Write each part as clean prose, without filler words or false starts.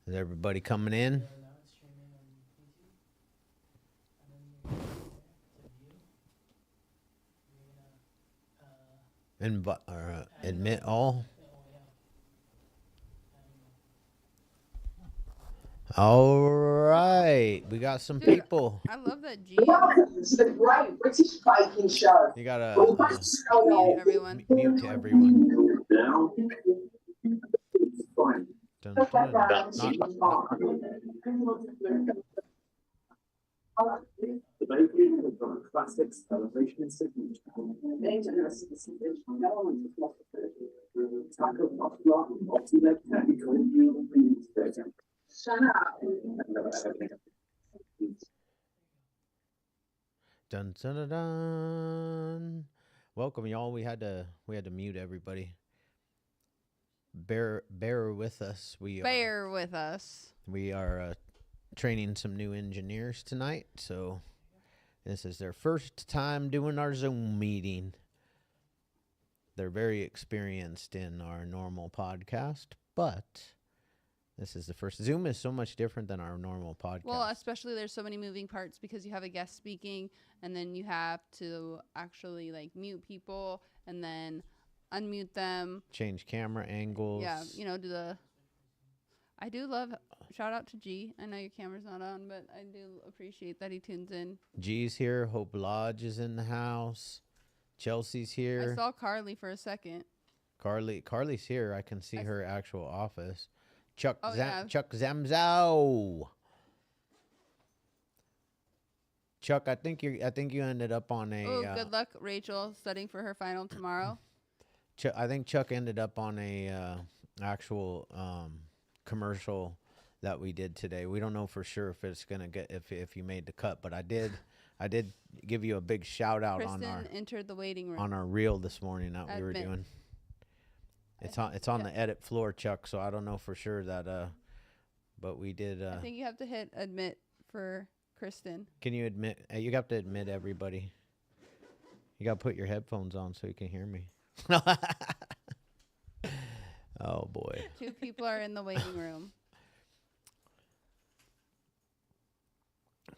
Is everybody coming in? Admit all. All right, we got some Dude, people. I love that G. Welcome to the Great British Baking Show. You gotta Mute everyone. mute to everyone. Now, fine. Dun, dun, dun, dun. The bakery has got a classic celebration signature. Dangerous taco poplar, multi-leg technical, shut up. Dun, dun, dun, dun. Welcome, y'all. We had to mute everybody. Bear with us. Bear with us. We are training some new engineers tonight, so this is their first time doing our Zoom meeting. They're very experienced in our normal podcast, but this is the first. Zoom is so much different than our normal podcast. Well, especially there's so many moving parts because you have a guest speaking and then you have to actually like mute people and then unmute them. Change camera angles. Yeah, do the... I do love... Shout out to G. I know your camera's not on, but I do appreciate that he tunes in. G's here. Hope Lodge is in the house. Chelsea's here. I saw Carly for a second. Carly's here. I can see her actual office. Chuck Zamzow. Chuck, I think you ended up on a. Oh, good luck, Rachel, studying for her final tomorrow. I think Chuck ended up on a actual commercial that we did today. We don't know for sure if it's gonna get if you made the cut, but I did give you a big shout out Kristen on our entered the waiting room on our reel this morning that we were doing. It's on the edit floor, Chuck. So I don't know for sure that but we did. I think you have to hit admit for Kristen. Can you admit? You have to admit everybody. You got to put your headphones on so you can hear me. Oh boy. 2 people are in the waiting room.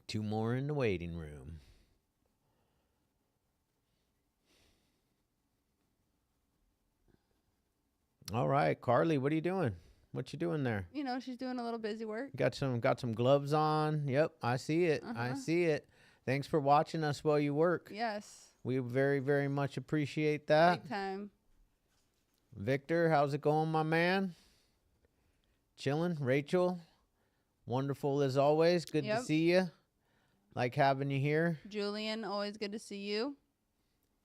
2 more in the waiting room. All right, Carly, what are you doing? What you doing there? She's doing a little busy work. Got some gloves on. Yep, I see it. I see it. Thanks for watching us while you work. Yes. We very, very much appreciate that. Big time. Victor, how's it going, my man? Chilling. Rachel, wonderful as always. Good to see you. Like having you here. Julian, always good to see you.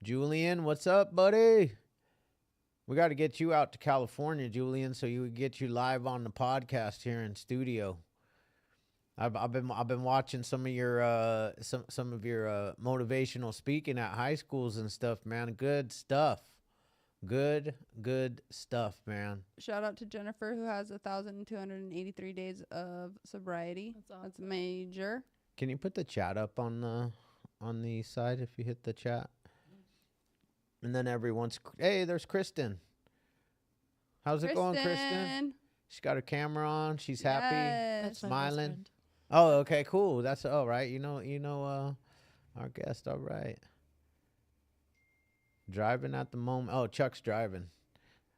Julian, what's up, buddy? We got to get you out to California, Julian, so you would get you live on the podcast here in studio. I've been watching some of your some of your motivational speaking at high schools and stuff, man. Good stuff. Good stuff, man. Shout out to Jennifer, who has 1,283 days of sobriety. That's awesome. That's major. Can you put the chat up on the side if you hit the chat? And then hey, there's Kristen. How's it going, Kristen? She's got her camera on. She's happy, Yes. smiling. Oh, okay, cool. That's all right. Our guest. All right. Driving at the moment. Oh, Chuck's driving.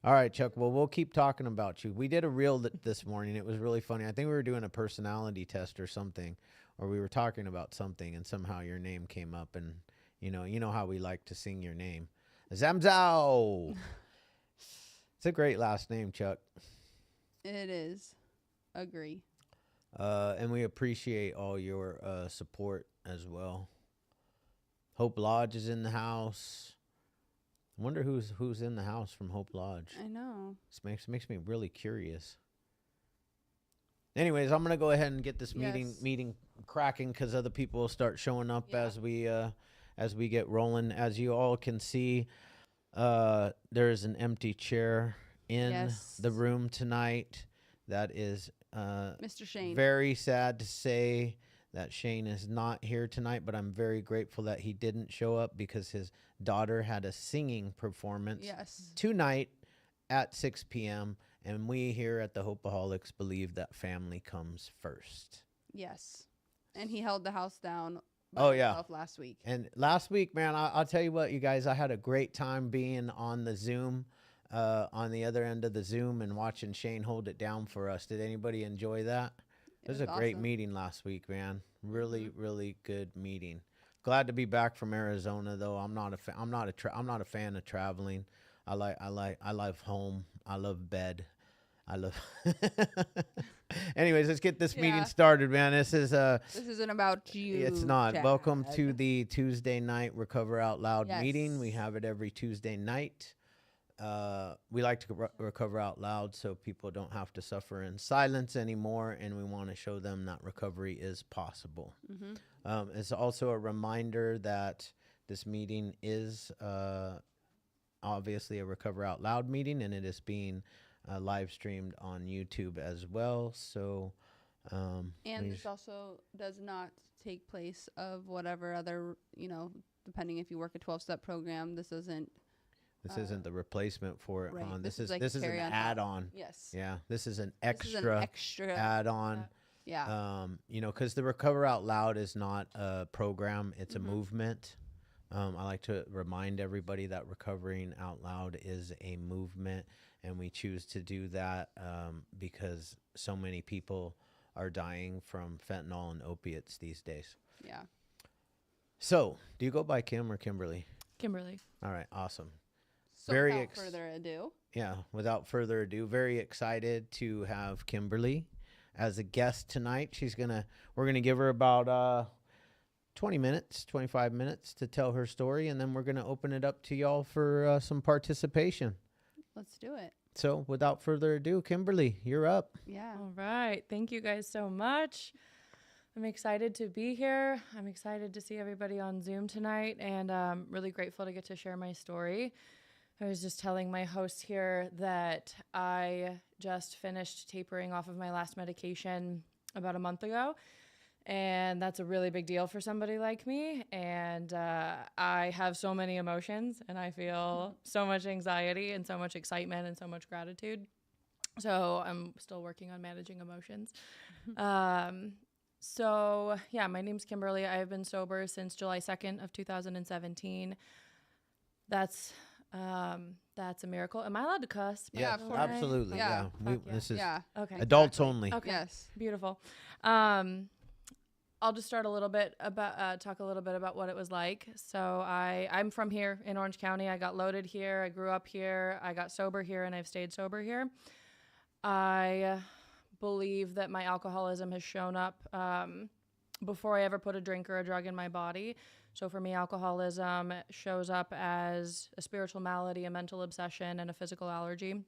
All right, Chuck. Well, we'll keep talking about you. We did a reel this morning. It was really funny. I think we were doing a personality test or something, or we were talking about something, and somehow your name came up, and you know how we like to sing your name. Zamzow. It's a great last name, Chuck. It is. Agree. And we appreciate all your support as well. Hope Lodge is in the house. I wonder who's in the house from Hope Lodge. I know. This makes me really curious. Anyways, I'm gonna go ahead and get this meeting cracking because other people will start showing up as we get rolling. As you all can see, there is an empty chair in the room tonight. That is Mr. Shane. Very sad to say that Shane is not here tonight, but I'm very grateful that he didn't show up because his daughter had a singing performance tonight at 6 p.m. And we here at the Hopeaholics believe that family comes first. Yes. And he held the house down Oh, by yeah. himself last week. And last week, man, I'll tell you what, you guys, I had a great time being on the Zoom, on the other end of the Zoom and watching Shane hold it down for us. Did anybody enjoy that? It was a great awesome. meeting last week, man. Really, really good meeting. Glad to be back from Arizona, though. I'm not a fan of traveling. I love home. I love bed. I love. Anyways, let's get this meeting started, man. This isn't about you. It's not. Chad. Welcome to the Tuesday night Recover Out Loud meeting. Yes. We have it every Tuesday night. We like to recover out loud so people don't have to suffer in silence anymore, and we want to show them that recovery is possible. It's also a reminder that this meeting is obviously a Recover Out Loud meeting, and it is being live streamed on YouTube as well. So, and this also does not take place of whatever other, depending if you work a 12-step program, this isn't. This isn't the replacement for it. Right. This is like an add-on. Yes. Yeah. This is an extra add-on. Yeah. Because the Recover Out Loud is not a program; it's a movement. I like to remind everybody that recovering out loud is a movement, and we choose to do that because so many people are dying from fentanyl and opiates these days. Yeah. So, do you go by Kim or Kimberly? Kimberly. All right, awesome. So without further ado. Yeah, without further ado, very excited to have Kimberly as a guest tonight. We're gonna give her about 20 minutes, 25 minutes to tell her story, and then we're gonna open it up to y'all for some participation. Let's do it. So without further ado, Kimberly, you're up. Yeah. All right. Thank you guys so much. I'm excited to be here. I'm excited to see everybody on Zoom tonight, and I'm really grateful to get to share my story. I was just telling my host here that I just finished tapering off of my last medication about a month ago, and that's a really big deal for somebody like me. And I have so many emotions, and I feel so much anxiety and so much excitement and so much gratitude. So I'm still working on managing emotions. So yeah, my name's Kimberly. I have been sober since July 2nd of 2017. That's a miracle. Am I allowed to cuss? Yeah, of course. Absolutely. Yeah. This is okay. adults only. Okay. Yes. Beautiful. I'll just start a little bit about talk a little bit about what it was like. So I'm from here in Orange County. I got loaded here. I grew up here. I got sober here, and I've stayed sober here. I believe that my alcoholism has shown up before I ever put a drink or a drug in my body. So for me, alcoholism shows up as a spiritual malady, a mental obsession, and a physical allergy.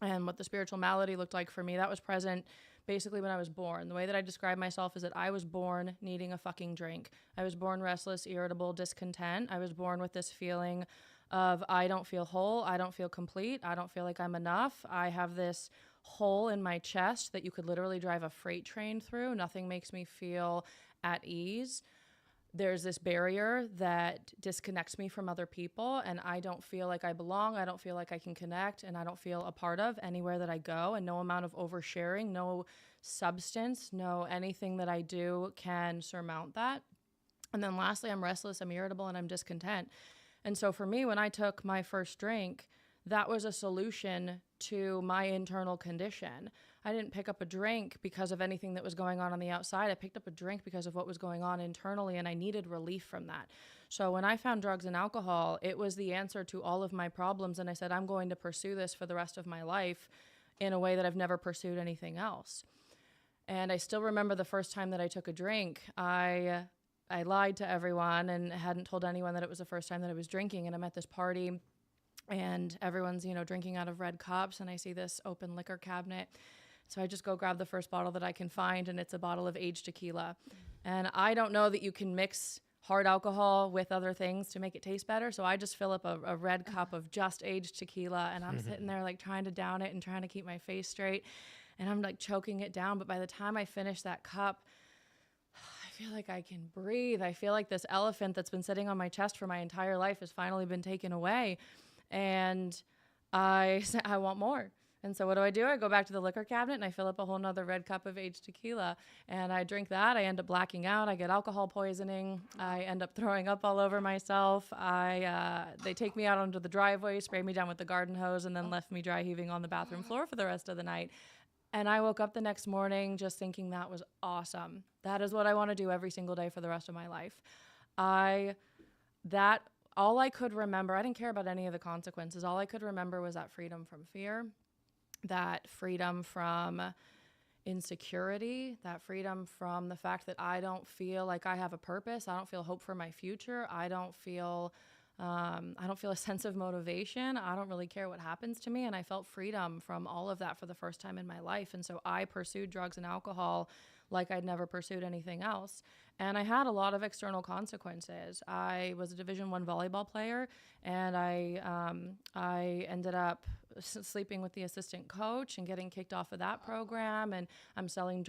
And what the spiritual malady looked like for me, that was present basically when I was born. The way that I describe myself is that I was born needing a fucking drink. I was born restless, irritable, discontent. I was born with this feeling of I don't feel whole, I don't feel complete, I don't feel like I'm enough. I have this hole in my chest that you could literally drive a freight train through. Nothing makes me feel at ease. There's this barrier that disconnects me from other people, and I don't feel like I belong. I don't feel like I can connect, and I don't feel a part of anywhere that I go. And no amount of oversharing, no substance, no anything that I do can surmount that. And then lastly, I'm restless, I'm irritable, and I'm discontent. And so for me, when I took my first drink, that was a solution to my internal condition. I didn't pick up a drink because of anything that was going on the outside. I picked up a drink because of what was going on internally, and I needed relief from that. So when I found drugs and alcohol, it was the answer to all of my problems, and I said, I'm going to pursue this for the rest of my life in a way that I've never pursued anything else. And I still remember the first time that I took a drink. I lied to everyone and hadn't told anyone that it was the first time that I was drinking, and I'm at this party, and everyone's, drinking out of red cups, and I see this open liquor cabinet. So I just go grab the first bottle that I can find, and it's a bottle of aged tequila. And I don't know that you can mix hard alcohol with other things to make it taste better. So I just fill up a red cup of just aged tequila, and I'm sitting there like trying to down it and trying to keep my face straight. And I'm like choking it down. But by the time I finish that cup, I feel like I can breathe. I feel like this elephant that's been sitting on my chest for my entire life has finally been taken away. And I said, I want more. And so what do? I go back to the liquor cabinet and I fill up a whole nother red cup of aged tequila and I drink that. I end up blacking out. I get alcohol poisoning. I end up throwing up all over myself. They take me out onto the driveway, spray me down with the garden hose, and then left me dry heaving on the bathroom floor for the rest of the night. And I woke up the next morning just thinking that was awesome. That is what I want to do every single day for the rest of my life. All I could remember, I didn't care about any of the consequences. All I could remember was that freedom from fear, that freedom from insecurity, that freedom from the fact that I don't feel like I have a purpose. I don't feel hope for my future. I don't feel a sense of motivation. I don't really care what happens to me. And I felt freedom from all of that for the first time in my life. And so I pursued drugs and alcohol like I'd never pursued anything else. And I had a lot of external consequences. I was a Division I volleyball player, and I ended up sleeping with the assistant coach and getting kicked off of that program. And I'm selling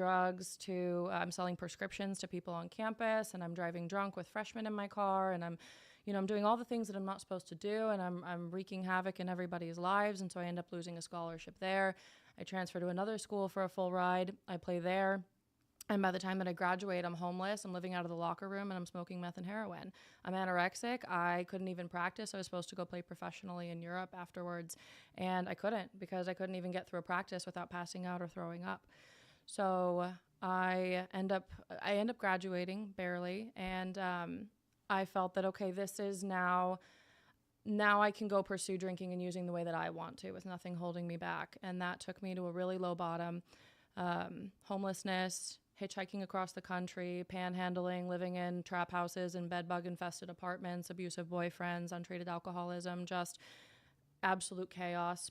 prescriptions to people on campus, and I'm driving drunk with freshmen in my car, and I'm doing all the things that I'm not supposed to do, and I'm wreaking havoc in everybody's lives. And so I end up losing a scholarship there. I transfer to another school for a full ride. I play there. And by the time that I graduate, I'm homeless. I'm living out of the locker room, and I'm smoking meth and heroin. I'm anorexic. I couldn't even practice. I was supposed to go play professionally in Europe afterwards, and I couldn't because I couldn't even get through a practice without passing out or throwing up. So I end up graduating barely, and I felt that, okay, this is now I can go pursue drinking and using the way that I want to with nothing holding me back. And that took me to a really low bottom, homelessness, hitchhiking across the country, panhandling, living in trap houses and bed bug infested apartments, abusive boyfriends, untreated alcoholism, just absolute chaos.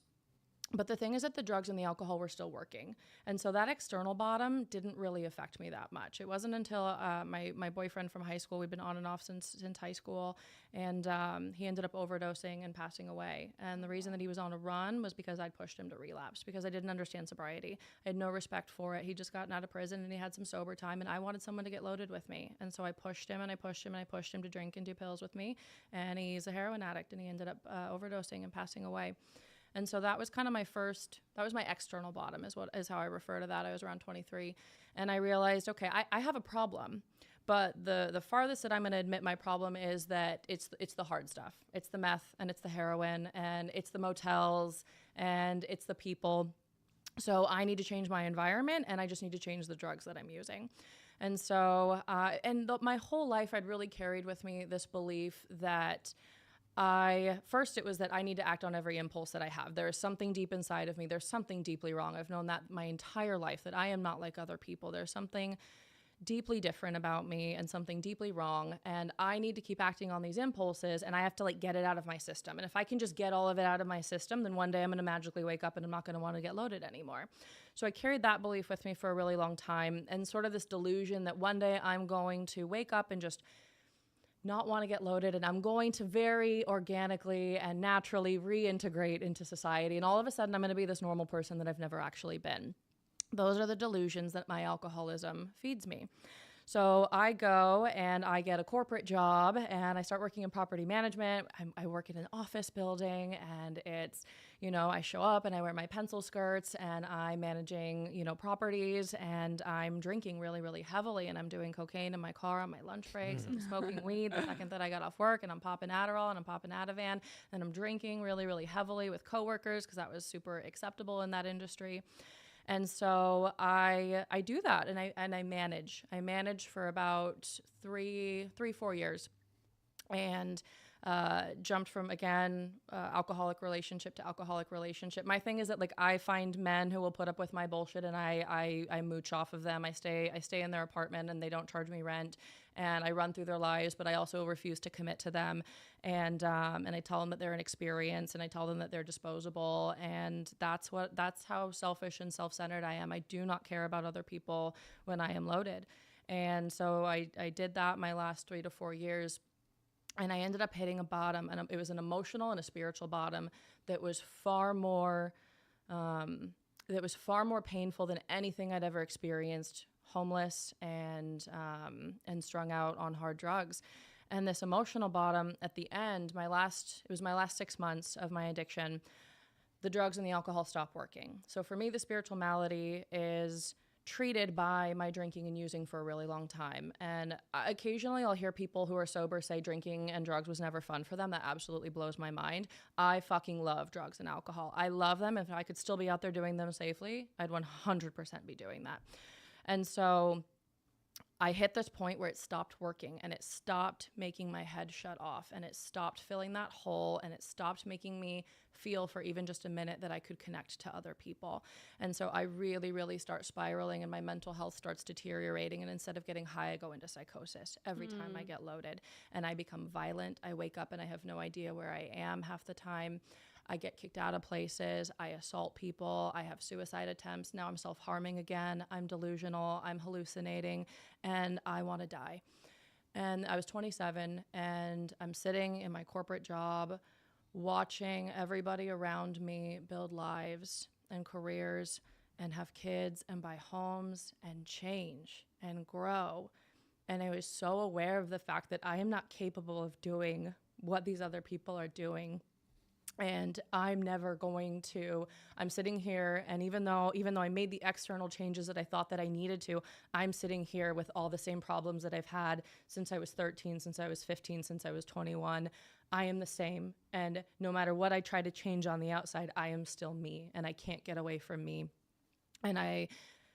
But the thing is that the drugs and the alcohol were still working. And so that external bottom didn't really affect me that much. It wasn't until my boyfriend from high school, we've been on and off since high school, and he ended up overdosing and passing away. And the reason that he was on a run was because I'd pushed him to relapse, because I didn't understand sobriety. I had no respect for it. He'd just gotten out of prison and he had some sober time, and I wanted someone to get loaded with me. And so I pushed him and I pushed him and I pushed him to drink and do pills with me. And he's a heroin addict, and he ended up overdosing and passing away. And so that was kind of that was my external bottom is how I refer to that. I was around 23, and I realized, okay, I have a problem, but the farthest that I'm going to admit my problem is that it's the hard stuff. It's the meth, and it's the heroin, and it's the motels, and it's the people. So I need to change my environment, and I just need to change the drugs that I'm using. And so, my whole life I'd really carried with me this belief that it was that I need to act on every impulse that I have. There is something deep inside of me. There's something deeply wrong. I've known that my entire life, that I am not like other people. There's something deeply different about me and something deeply wrong. And I need to keep acting on these impulses, and I have to get it out of my system. And if I can just get all of it out of my system, then one day I'm going to magically wake up and I'm not going to want to get loaded anymore. So I carried that belief with me for a really long time, and sort of this delusion that one day I'm going to wake up and just not want to get loaded, and I'm going to very organically and naturally reintegrate into society, and all of a sudden I'm going to be this normal person that I've never actually been. Those are the delusions that my alcoholism feeds me. So I go and I get a corporate job, and I start working in property management. I work in an office building, and it's, I show up and I wear my pencil skirts, and I'm managing, properties, and I'm drinking really, really heavily, and I'm doing cocaine in my car on my lunch breaks, and I'm smoking weed the second that I got off work, and I'm popping Adderall, and I'm popping Ativan, and I'm drinking really, really heavily with coworkers because that was super acceptable in that industry. And so I do that, and I manage. I manage for about 4 years, and jumped from, again, alcoholic relationship to alcoholic relationship. My thing is that I find men who will put up with my bullshit, and I mooch off of them. I stay in their apartment, and they don't charge me rent, and I run through their lives, but I also refuse to commit to them. And I tell them that they're an experience, and I tell them that they're disposable. And that's how selfish and self-centered I am. I do not care about other people when I am loaded. And so I did that my last 3 to 4 years. And I ended up hitting a bottom, and it was an emotional and a spiritual bottom that was far more painful than anything I'd ever experienced, homeless and strung out on hard drugs. And this emotional bottom at the end, it was my last 6 months of my addiction. the drugs and the alcohol stop working. So for me, the spiritual malady is treated by my drinking and using for a really long time. And occasionally I'll hear people who are sober say drinking and drugs was never fun for them. That absolutely blows my mind. I fucking love drugs and alcohol. I love them. If I could still be out there doing them safely, I'd 100% be doing that. And so I hit this point where it stopped working, and it stopped making my head shut off, and it stopped filling that hole, and it stopped making me feel for even just a minute that I could connect to other people. And so I really, really start spiraling, and my mental health starts deteriorating. And instead of getting high, I go into psychosis every time I get loaded, and I become violent. I wake up and I have no idea where I am half the time. I get kicked out of places. I assault people. I have suicide attempts. Now I'm self-harming again. I'm delusional. I'm hallucinating, and I want to die. And I was 27, and I'm sitting in my corporate job watching everybody around me build lives and careers and have kids and buy homes and change and grow. And I was so aware of the fact that I am not capable of doing what these other people are doing. And I'm never going to. I'm sitting here, and even though I made the external changes that I thought that I needed to, I'm sitting here with all the same problems that I've had since I was 13, since I was 15, since I was 21. I am the same. And no matter what I try to change on the outside, I am still me, and I can't get away from me. And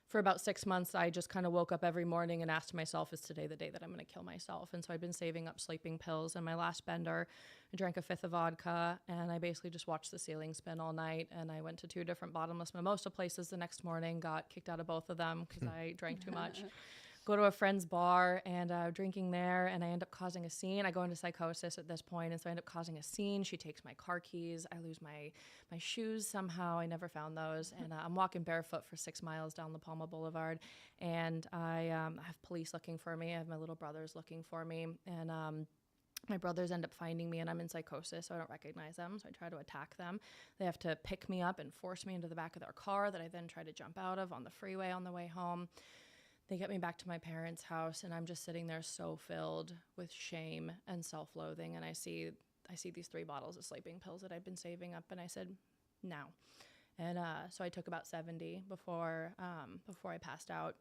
for about 6 months, I just kind of woke up every morning and asked myself, is today the day that I'm going to kill myself? And so I've been saving up sleeping pills. And my last bender, I drank a fifth of vodka, and I basically just watched the ceiling spin all night. And I went to 2 different bottomless mimosa places the next morning, got kicked out of both of them because I drank too much. Go to a friend's bar and drinking there, and I end up causing a scene. I go into psychosis at this point, and so I end up causing a scene. She takes my car keys. I lose my shoes somehow. I never found those. And I'm walking barefoot for 6 miles down La Palma Boulevard, and I have police looking for me. I have my little brothers looking for me, and my brothers end up finding me, and I'm in psychosis, so I don't recognize them, so I try to attack them. They have to pick me up and force me into the back of their car that I then try to jump out of on the freeway on the way home. They get me back to my parents' house, and I'm just sitting there so filled with shame and self-loathing. And I see these 3 bottles of sleeping pills that I've been saving up, and I said, now. And so I took about 70 before I passed out.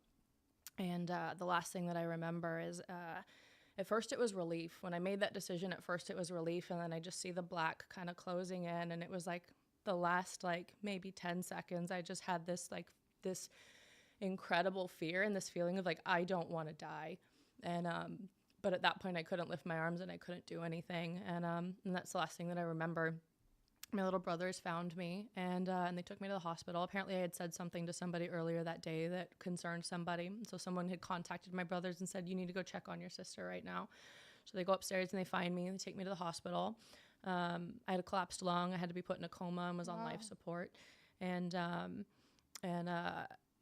And the last thing that I remember is at first it was relief. When I made that decision, at first it was relief, and then I just see the black kind of closing in, and it was like the last maybe 10 seconds. I just had this incredible fear and this feeling of I don't want to die. And but at that point I couldn't lift my arms and I couldn't do anything. And that's the last thing that I remember. My little brothers found me, and they took me to the hospital. Apparently I had said something to somebody earlier that day that concerned somebody. So someone had contacted my brothers and said, you need to go check on your sister right now. So they go upstairs and they find me and they take me to the hospital. I had a collapsed lung. I had to be put in a coma and was on life support. And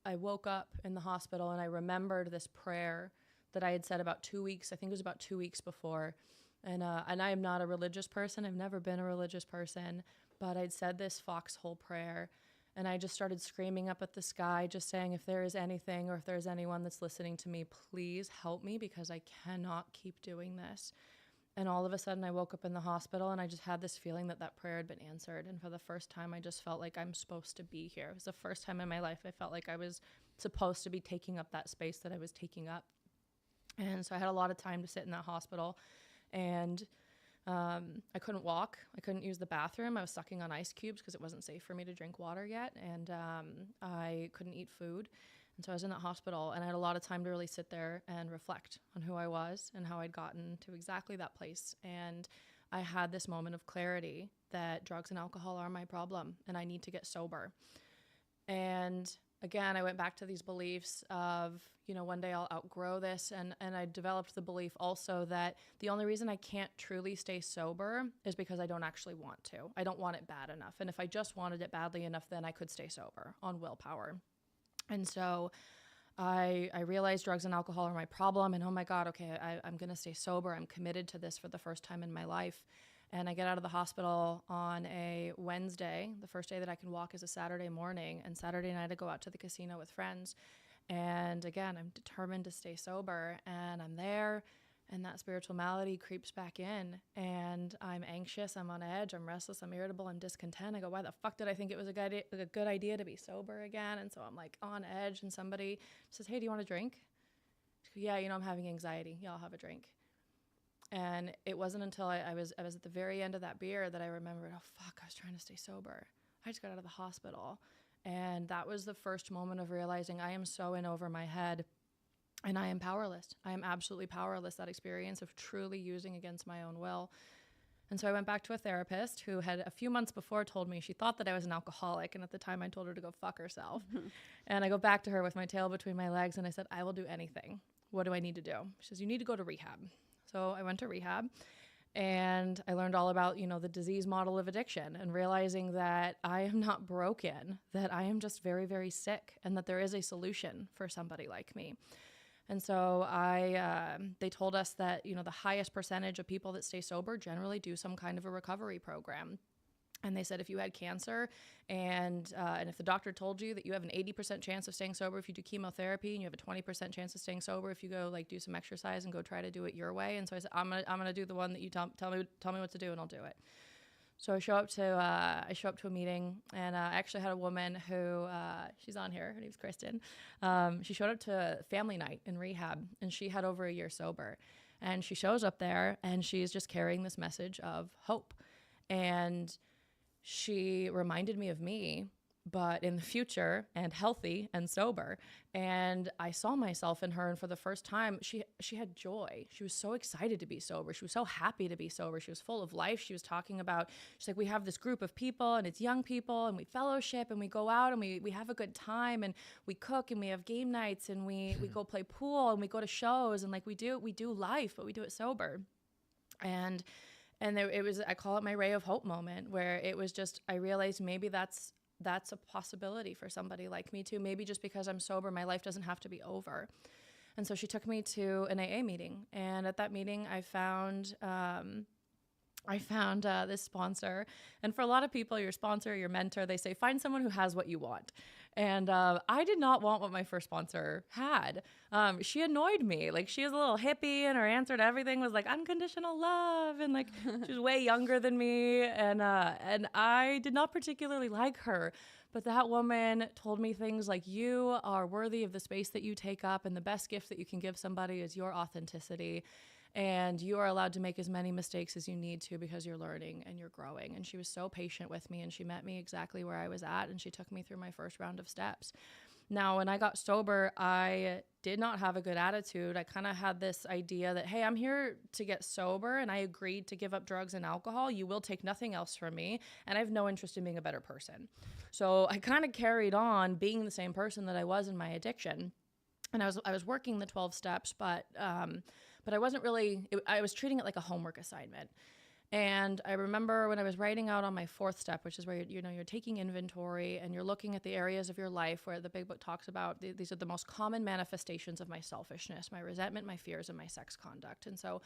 I woke up in the hospital, and I remembered this prayer that I had said about 2 weeks. I think it was about 2 weeks before. And I am not a religious person. I've never been a religious person, but I'd said this foxhole prayer, and I just started screaming up at the sky, just saying, if there is anything or if there's anyone that's listening to me, please help me, because I cannot keep doing this. And all of a sudden I woke up in the hospital, and I just had this feeling that prayer had been answered. And for the first time, I just felt like I'm supposed to be here. It was the first time in my life I felt like I was supposed to be taking up that space that I was taking up. And so I had a lot of time to sit in that hospital, and I couldn't walk. I couldn't use the bathroom. I was sucking on ice cubes because it wasn't safe for me to drink water yet. And I couldn't eat food. And so I was in that hospital, and I had a lot of time to really sit there and reflect on who I was and how I'd gotten to exactly that place. And I had this moment of clarity that drugs and alcohol are my problem, and I need to get sober. And again, I went back to these beliefs of, one day I'll outgrow this. And I developed the belief also that the only reason I can't truly stay sober is because I don't actually want to. I don't want it bad enough. And if I just wanted it badly enough, then I could stay sober on willpower. And so I realized drugs and alcohol are my problem, and oh my God, okay, I'm going to stay sober. I'm committed to this for the first time in my life. And I get out of the hospital on a Wednesday. The first day that I can walk is a Saturday morning, and Saturday night I go out to the casino with friends. And again, I'm determined to stay sober, and I'm there, And that spiritual malady creeps back in, and I'm anxious, I'm on edge, I'm restless, I'm irritable, I'm discontent. I go, why the fuck did I think it was a good idea to be sober again? And so I'm like on edge, and somebody says, hey, do you want a drink? I go, yeah, I'm having anxiety. Yeah, I'll have a drink. And it wasn't until I was at the very end of that beer that I remembered, oh fuck, I was trying to stay sober. I just got out of the hospital. And that was the first moment of realizing I am so in over my head. And I am powerless. I am absolutely powerless. That experience of truly using against my own will. And so I went back to a therapist who had a few months before told me she thought that I was an alcoholic. And at the time I told her to go fuck herself. And I go back to her with my tail between my legs and I said, I will do anything. What do I need to do? She says, you need to go to rehab. So I went to rehab and I learned all about, the disease model of addiction and realizing that I am not broken, that I am just very, very sick and that there is a solution for somebody like me. And so they told us that, the highest percentage of people that stay sober generally do some kind of a recovery program. And they said if you had cancer and if the doctor told you that you have an 80% chance of staying sober if you do chemotherapy, and you have a 20% chance of staying sober if you go do some exercise and go try to do it your way. And so I said, I'm gonna do the one that you tell me what to do, and I'll do it. So I show up to a meeting, and I actually had a woman who, she's on here, her name's Kristen. She showed up to family night in rehab, and she had over a year sober. And she shows up there, and she's just carrying this message of hope. And she reminded me of me, but in the future and healthy and sober. And I saw myself in her. And for the first time, she had joy. She was so excited to be sober. She was so happy to be sober. She was full of life. She was talking about, she's like, we have this group of people and it's young people and we fellowship and we go out and we have a good time and we cook and we have game nights and we go play pool and we go to shows and we do life, but we do it sober. And it was, I call it my ray of hope moment, where it was just, I realized maybe that's a possibility for somebody like me too. Maybe just because I'm sober, my life doesn't have to be over. And so she took me to an AA meeting. And at that meeting, I found this sponsor. And for a lot of people, your sponsor, your mentor, they say, find someone who has what you want. And I did not want what my first sponsor had. She annoyed me. She was a little hippie, and her answer to everything was unconditional love. And she was way younger than me. And I did not particularly like her. But that woman told me things like, you are worthy of the space that you take up, and the best gift that you can give somebody is your authenticity. And you are allowed to make as many mistakes as you need to because you're learning and you're growing. And she was so patient with me, and she met me exactly where I was at, and she took me through my first round of steps. Now, when I got sober, I did not have a good attitude. I kind of had this idea that, hey, I'm here to get sober, and I agreed to give up drugs and alcohol. You will take nothing else from me, and I have no interest in being a better person. So I kind of carried on being the same person that I was in my addiction. And I was working the 12 steps, but I wasn't really, I was treating it like a homework assignment. And I remember when I was writing out on my fourth step, which is where you're taking inventory and you're looking at the areas of your life where the big book talks about these are the most common manifestations of my selfishness, my resentment, my fears, and my sex conduct. And so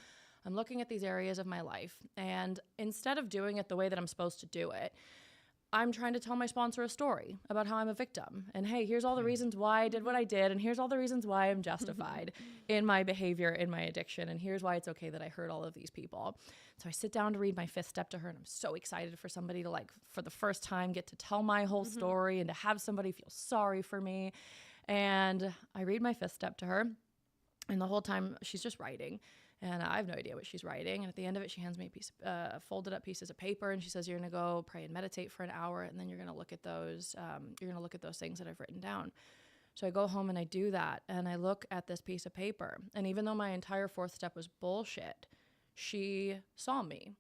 I'm looking at these areas of my life, and instead of doing it the way that I'm supposed to do it, I'm trying to tell my sponsor a story about how I'm a victim. And hey, here's all the reasons why I did what I did. And here's all the reasons why I'm justified in my behavior, in my addiction. And here's why it's okay that I hurt all of these people. So I sit down to read my fifth step to her, and I'm so excited for somebody to for the first time, get to tell my whole story and to have somebody feel sorry for me. And I read my fifth step to her, and the whole time she's just writing. And I have no idea what she's writing. And at the end of it, she hands me a piece of folded up pieces of paper, and she says, "You're gonna go pray and meditate for an hour, and then you're gonna look at those. You're gonna look at those things that I've written down." So I go home and I do that, and I look at this piece of paper. And even though my entire fourth step was bullshit, she saw me.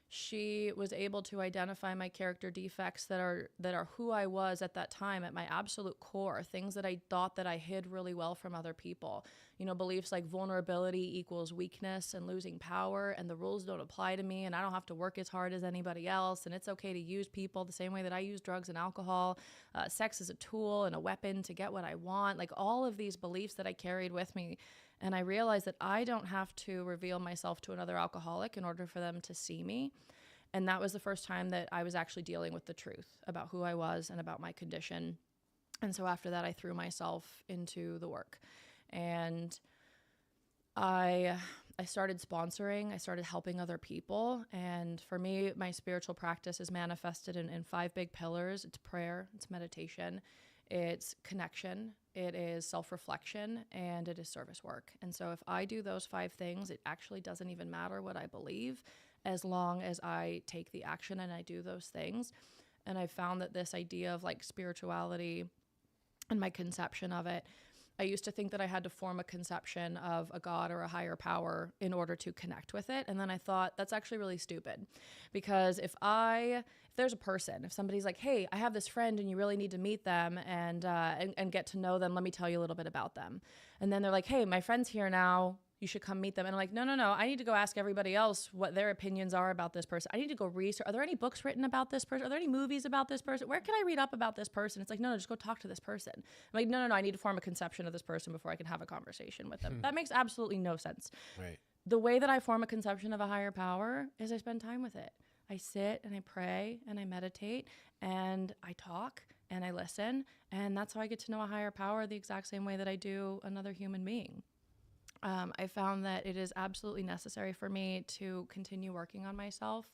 She was able to identify my character defects that are who I was at that time, at my absolute core, things that I thought that I hid really well from other people. Beliefs like vulnerability equals weakness and losing power, and the rules don't apply to me, and I don't have to work as hard as anybody else, and it's okay to use people the same way that I use drugs and alcohol. Sex is a tool and a weapon to get what I want. All of these beliefs that I carried with me. And I realized that I don't have to reveal myself to another alcoholic in order for them to see me. And that was the first time that I was actually dealing with the truth about who I was and about my condition. And so after that, I threw myself into the work. And I I started sponsoring, I started helping other people. And for me, my spiritual practice is manifested in 5 big pillars. It's prayer, it's meditation, it's connection, it is self-reflection, and it is service work. And so if I do those 5 things, it actually doesn't even matter what I believe, as long as I take the action and I do those things. And I found that this idea of like spirituality and my conception of it, I used to think that I had to form a conception of a God or a higher power in order to connect with it. And then I thought that's actually really stupid, because if there's a person, if somebody's like, hey, I have this friend and you really need to meet them and get to know them, let me tell you a little bit about them. And then they're like, hey, my friend's here now, you should come meet them. And I'm like, no, I need to go ask everybody else what their opinions are about this person. I need to go research. Are there any books written about this person? Are there any movies about this person? Where can I read up about this person? It's like, no, just go talk to this person. I'm like, no, I need to form a conception of this person before I can have a conversation with them. That makes absolutely no sense. Right. The way that I form a conception of a higher power is I spend time with it. I sit and I pray and I meditate and I talk and I listen. And that's how I get to know a higher power the exact same way that I do another human being. I found that it is absolutely necessary for me to continue working on myself.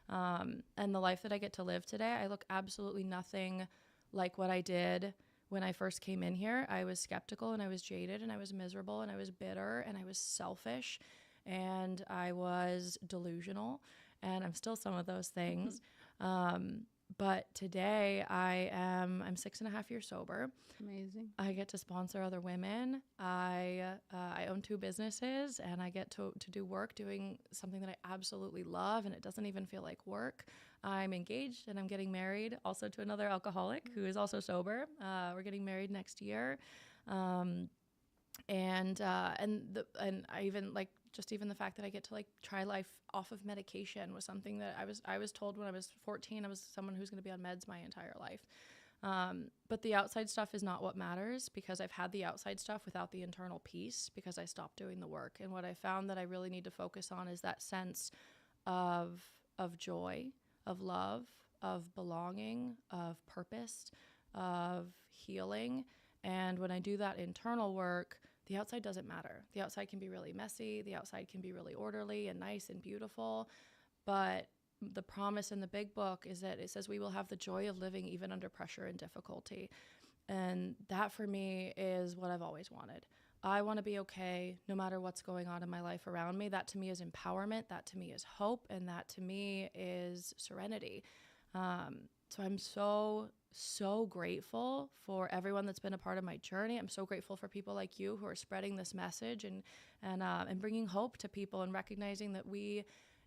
And the life that I get to live today, I look absolutely nothing like what I did when I first came in here. I was skeptical and I was jaded and I was miserable and I was bitter and I was selfish and I was delusional, and I'm still some of those things. But today I'm 6.5 years sober. Amazing. I get to sponsor other women. I own 2 businesses, and I get to do work doing something that I absolutely love, and it doesn't even feel like work. I'm engaged and I'm getting married also to another alcoholic who is also sober. We're getting married next year. And I even like, just even the fact that I get to like try life off of medication was something that I was told when I was 14, I was someone who's going to be on meds my entire life. But the outside stuff is not what matters, because I've had the outside stuff without the internal peace, because I stopped doing the work. And what I found that I really need to focus on is that sense of joy, of love, of belonging, of purpose, of healing. And when I do that internal work, the outside doesn't matter. The outside can be really messy. The outside can be really orderly and nice and beautiful. But the promise in the big book is that it says we will have the joy of living even under pressure and difficulty. And that for me is what I've always wanted. I want to be okay no matter what's going on in my life around me. That to me is empowerment. That to me is hope. And that to me is serenity. So I'm so grateful for everyone that's been a part of my journey. I'm so grateful for people like you who are spreading this message and bringing hope to people, and recognizing that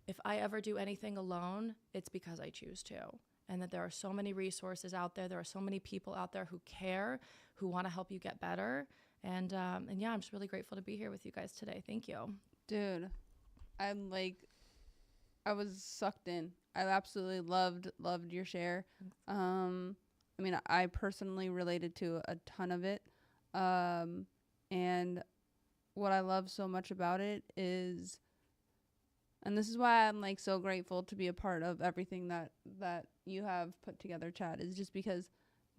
if I ever do anything alone, it's because I choose to. And that there are so many resources out there. There are so many people out there who care, who want to help you get better. And yeah, I'm just really grateful to be here with you guys today. Thank you. Dude, I was sucked in. I absolutely loved your share. I mean, I personally related to a ton of it. And what I love so much about it is, and this is why I'm like so grateful to be a part of everything that you have put together, Chad, is just because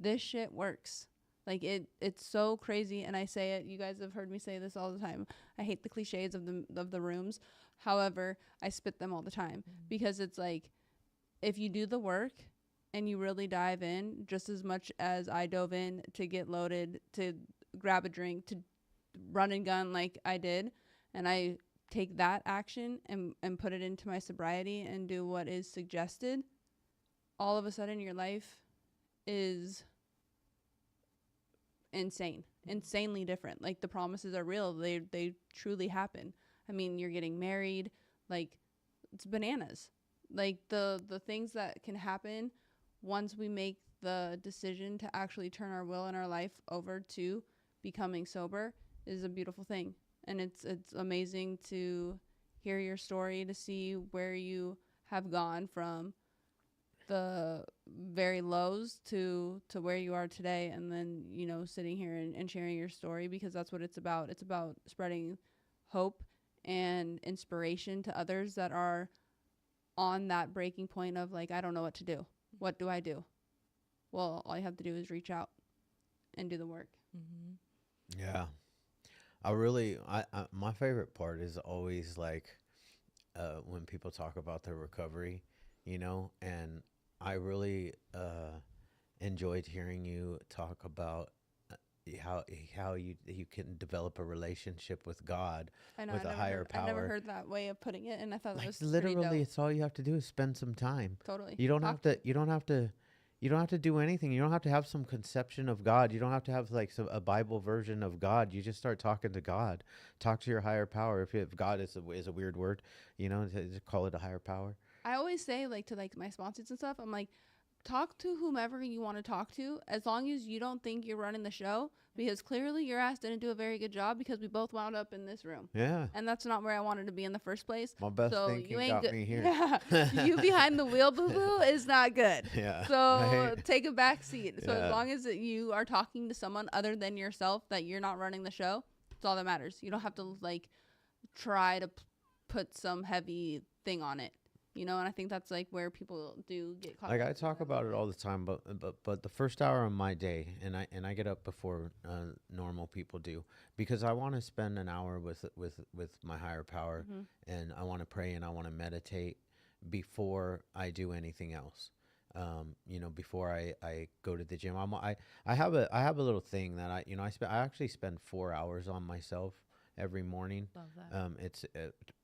this shit works. Like it's so crazy, and I say it. You guys have heard me say this all the time. I hate the cliches of the rooms. However, I spit them all the time, because it's like, if you do the work and you really dive in, just as much as I dove in to get loaded, to grab a drink, to run and gun like I did, and I take that action and put it into my sobriety and do what is suggested, all of a sudden your life is insanely different. Like, the promises are real. They truly happen. I mean, you're getting married, like, it's bananas. Like, the things that can happen once we make the decision to actually turn our will and our life over to becoming sober is a beautiful thing. And it's amazing to hear your story, to see where you have gone from the very lows to where you are today, and then, you know, sitting here and sharing your story, because that's what it's about. It's about spreading hope and inspiration to others that are on that breaking point of, like, I don't know what to do. What do I do? Well, all you have to do is reach out and do the work. Yeah. my favorite part is always like when people talk about their recovery, and I really enjoyed hearing you talk about how you can develop a relationship with God, I know. with a higher I never power. heard that way of putting it, and I thought that Like was pretty literally, dope. it's all you have to do is spend some time. Totally. You don't Talk have to. You don't have to. You don't have to do anything. You don't have to have some conception of God. You don't have to have like a Bible version of God. You just start talking to God. Talk to your higher power. If God is a weird word, to call it a higher power. I always say like to like my sponsors and stuff, I'm like, talk to whomever you want to talk to, as long as you don't think you're running the show, because clearly your ass didn't do a very good job, because we both wound up in this room. Yeah. And that's not where I wanted to be in the first place. My best So thinking you ain't got good. me here. Yeah. You behind the wheel, boo boo, is not good. Yeah. So right? take a back seat. So Yeah. as long as you are talking to someone other than yourself, that you're not running the show, it's all that matters. You don't have to like try to put some heavy thing on it. And I think that's like where people do get caught. Like up I in talk that about it little all the time, but the first hour of my day, and I get up before normal people do, because I want to spend an hour with my higher power, bit. and I want to pray and I want to meditate before I do anything else. Before I go to the gym, I have a little thing that I actually spend 4 hours on myself every morning. Love that. It's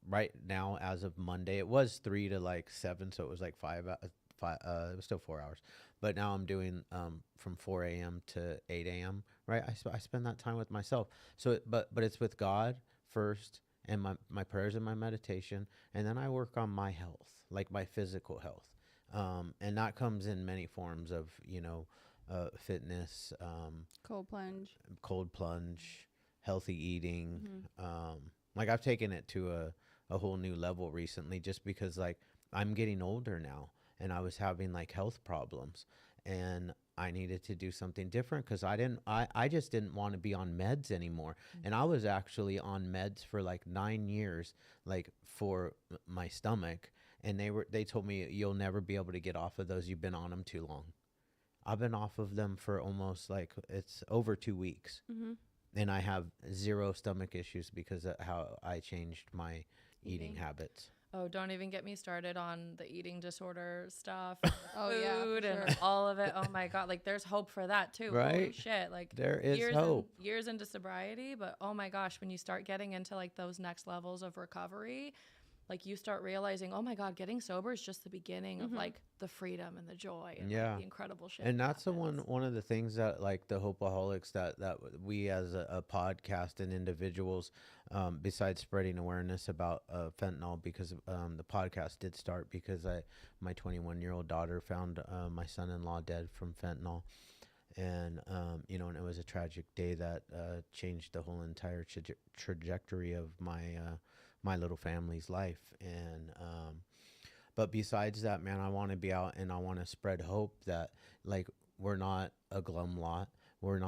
right now, as of Monday, it was 3 to like 7, so it was like 5. It was still 4 hours, but now I'm doing from 4 a.m. to 8 a.m. Right, I spend that time with myself. So, but it's with God first, and my prayers and my meditation, and then I work on my health, like my physical health, and that comes in many forms of fitness, cold plunge, healthy eating. Like I've taken it to a whole new level recently, just because like I'm getting older now, and I was having like health problems, and I needed to do something different, because I just didn't want to be on meds anymore. And I was actually on meds for like 9 years, like for my stomach, and they told me, you'll never be able to get off of those. You've been on them too long. I've been off of them for almost like it's over 2 weeks. And I have zero stomach issues because of how I changed my eating habits. Oh, don't even get me started on the eating disorder stuff. Oh, yeah, Food for and sure. all of it. Oh my God. Like there's hope for that too. Holy Right? shit. Like There is hope. years into sobriety, but oh my gosh, when you start getting into like those next levels of recovery, like you start realizing, oh my God, getting sober is just the beginning of like the freedom and the joy and like, the incredible shit. And that that's happens. one of the things that like the Hopeaholics, that we as a podcast and individuals, besides spreading awareness about fentanyl, because the podcast did start because my 21-year-old daughter found my son-in-law dead from fentanyl. And and it was a tragic day that changed the whole entire trajectory of my little family's life. And but besides that, man, I want to be out and I want to spread hope that like we're not a glum lot. We're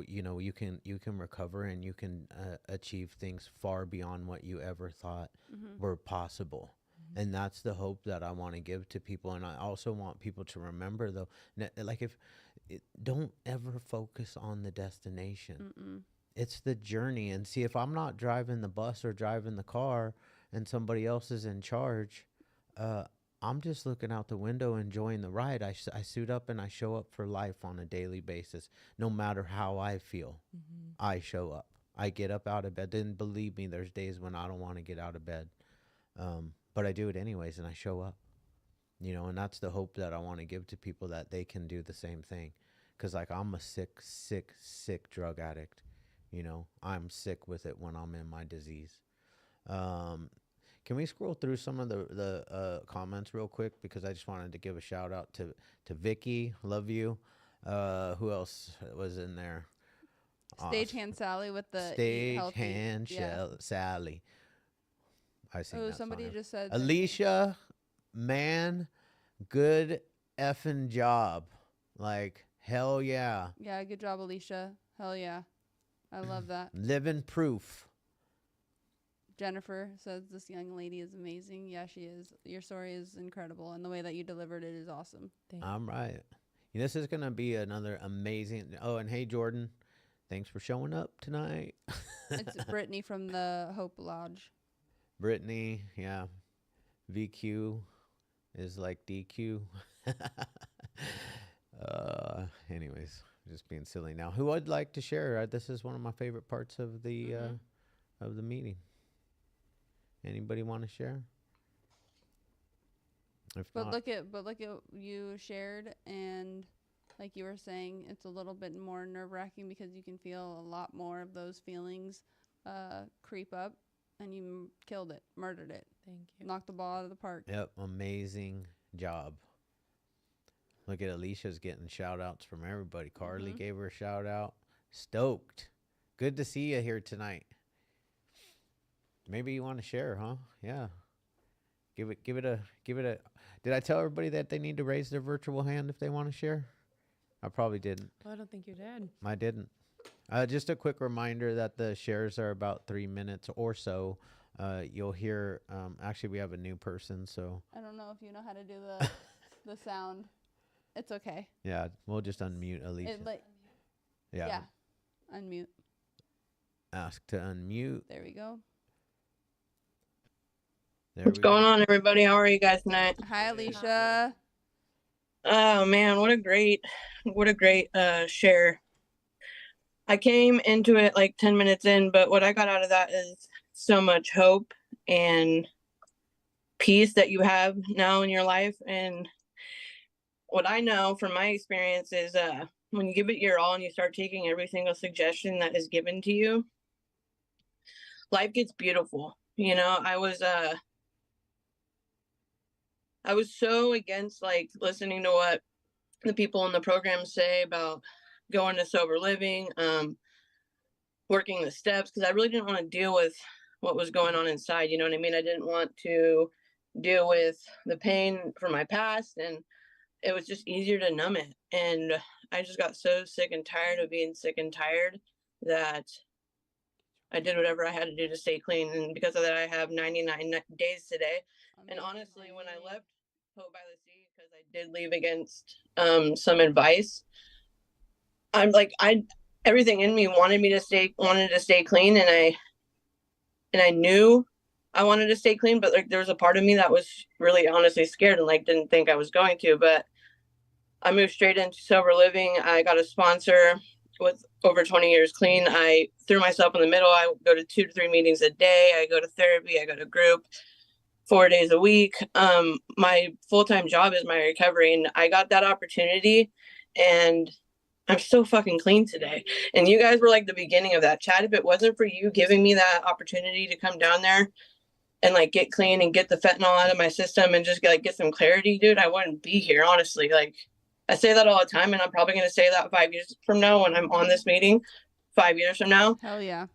you can recover, and you can achieve things far beyond what you ever thought were possible. And that's the hope that I want to give to people. And I also want people to remember, though, like don't ever focus on the destination. It's the journey. And see, if I'm not driving the bus or driving the car and somebody else is in charge, I'm just looking out the window enjoying the ride. I suit up and I show up for life on a daily basis. No matter how I feel, I show up. I get up out of bed. And believe me, there's days when I don't want to get out of bed. But I do it anyways, and I show up. And that's the hope that I want to give to people, that they can do the same thing. Because like I'm a sick drug addict. I'm sick with it when I'm in my disease. Can we scroll through some of the comments real quick? Because I just wanted to give a shout out to Vicky. Love you. Who else was in there? Stagehand Sally with the Stagehand Sally. I sing that somebody song. just said Alicia, man, good effing job. Like, hell yeah. Yeah, good job, Alicia. Hell yeah. I love that. Living proof. Jennifer says this young lady is amazing. Yeah, she is. Your story is incredible, and the way that you delivered it is awesome. I'm right. This is going to be another amazing. Oh, and hey, Jordan, Thanks for showing up tonight. It's Brittany from the Hope Lodge. Brittany, yeah. VQ is like DQ. Anyways, just being silly now. Who would like to share? This is one of my favorite parts of the meeting. Anybody want to share? If But not, look at you shared, and like you were saying, it's a little bit more nerve-wracking because you can feel a lot more of those feelings creep up, and you killed it, murdered it. Thank you. Knocked the ball out of the park. yep, amazing job. Look at Alicia's getting shout outs from everybody. Carly gave her a shout out. Stoked. Good to see you here tonight. Maybe you want to share, huh? Yeah. Give it a. Did I tell everybody that they need to raise their virtual hand if they want to share? I probably didn't. Well, I don't think you did. I didn't. Just a quick reminder that the shares are about 3 minutes or so. You'll hear. Actually, we have a new person, so. I don't know if you know how to do the sound. It's okay. Yeah, we'll just unmute Alicia. Yeah. Unmute. Ask to unmute. There we go. What's going on, everybody? How are you guys tonight? Hi, Alicia. Oh man, what a great share. I came into it like 10 minutes in, but what I got out of that is so much hope and peace that you have now in your life. And what I know from my experience is when you give it your all and you start taking every single suggestion that is given to you, life gets beautiful. You know, I was so against like listening to what the people in the program say about going to sober living, working the steps, because I really didn't want to deal with what was going on inside. You know what I mean? I didn't want to deal with the pain from my past, and it was just easier to numb it. And I just got so sick and tired of being sick and tired that I did whatever I had to do to stay clean. And because of that, I have 99 days today. And honestly, when I left Hope by the Sea, because I did leave against some advice, I'm like, everything in me wanted to stay clean, and I knew I wanted to stay clean, but like there was a part of me that was really honestly scared and like didn't think I was going to. But I moved straight into sober living. I got a sponsor with over 20 years clean. I threw myself in the middle. I go to 2 to 3 meetings a day. I go to therapy. I go to group 4 days a week. My full-time job is my recovery, and I got that opportunity, and I'm so fucking clean today. And you guys were like the beginning of that, Chad. If it wasn't for you giving me that opportunity to come down there and like get clean and get the fentanyl out of my system and just like get some clarity, dude, I wouldn't be here, honestly. Like I say that all the time, and I'm probably going to say that 5 years from now when I'm on this meeting, 5 years from now. Hell yeah.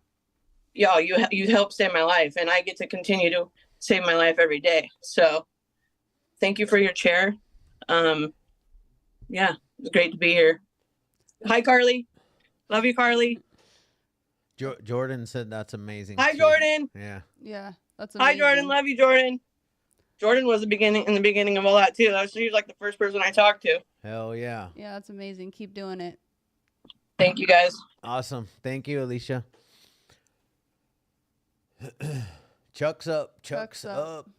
Y'all, you helped save my life, and I get to continue to save my life every day. So thank you for your chair. Yeah, it's great to be here. Hi, Carly. Love you, Carly. Jordan said that's amazing. Hi, too. Jordan. Yeah. Yeah, that's amazing. Hi, Jordan. Love you, Jordan. Jordan was in the beginning of all that too. She was like the first person I talked to. Hell yeah. Yeah, that's amazing. Keep doing it. Thank you, guys. Awesome. Thank you, Alicia. Chuck's up. Chuck's up.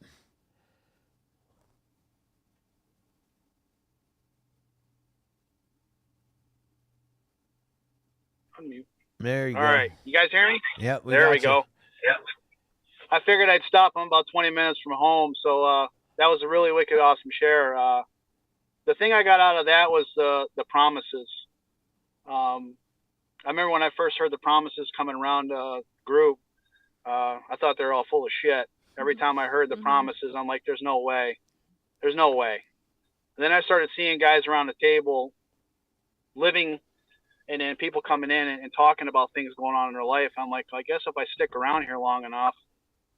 Unmute. There you go. All right. You guys hear me? Yep. There we go. Yep. I figured I'd stop. I'm about 20 minutes from home. So that was a really wicked, awesome share. The thing I got out of that was the promises. I remember when I first heard the promises coming around group, I thought they were all full of shit. Every time I heard the promises, I'm like, there's no way. There's no way. And then I started seeing guys around the table living, and then people coming in and talking about things going on in their life. I'm like, I guess if I stick around here long enough,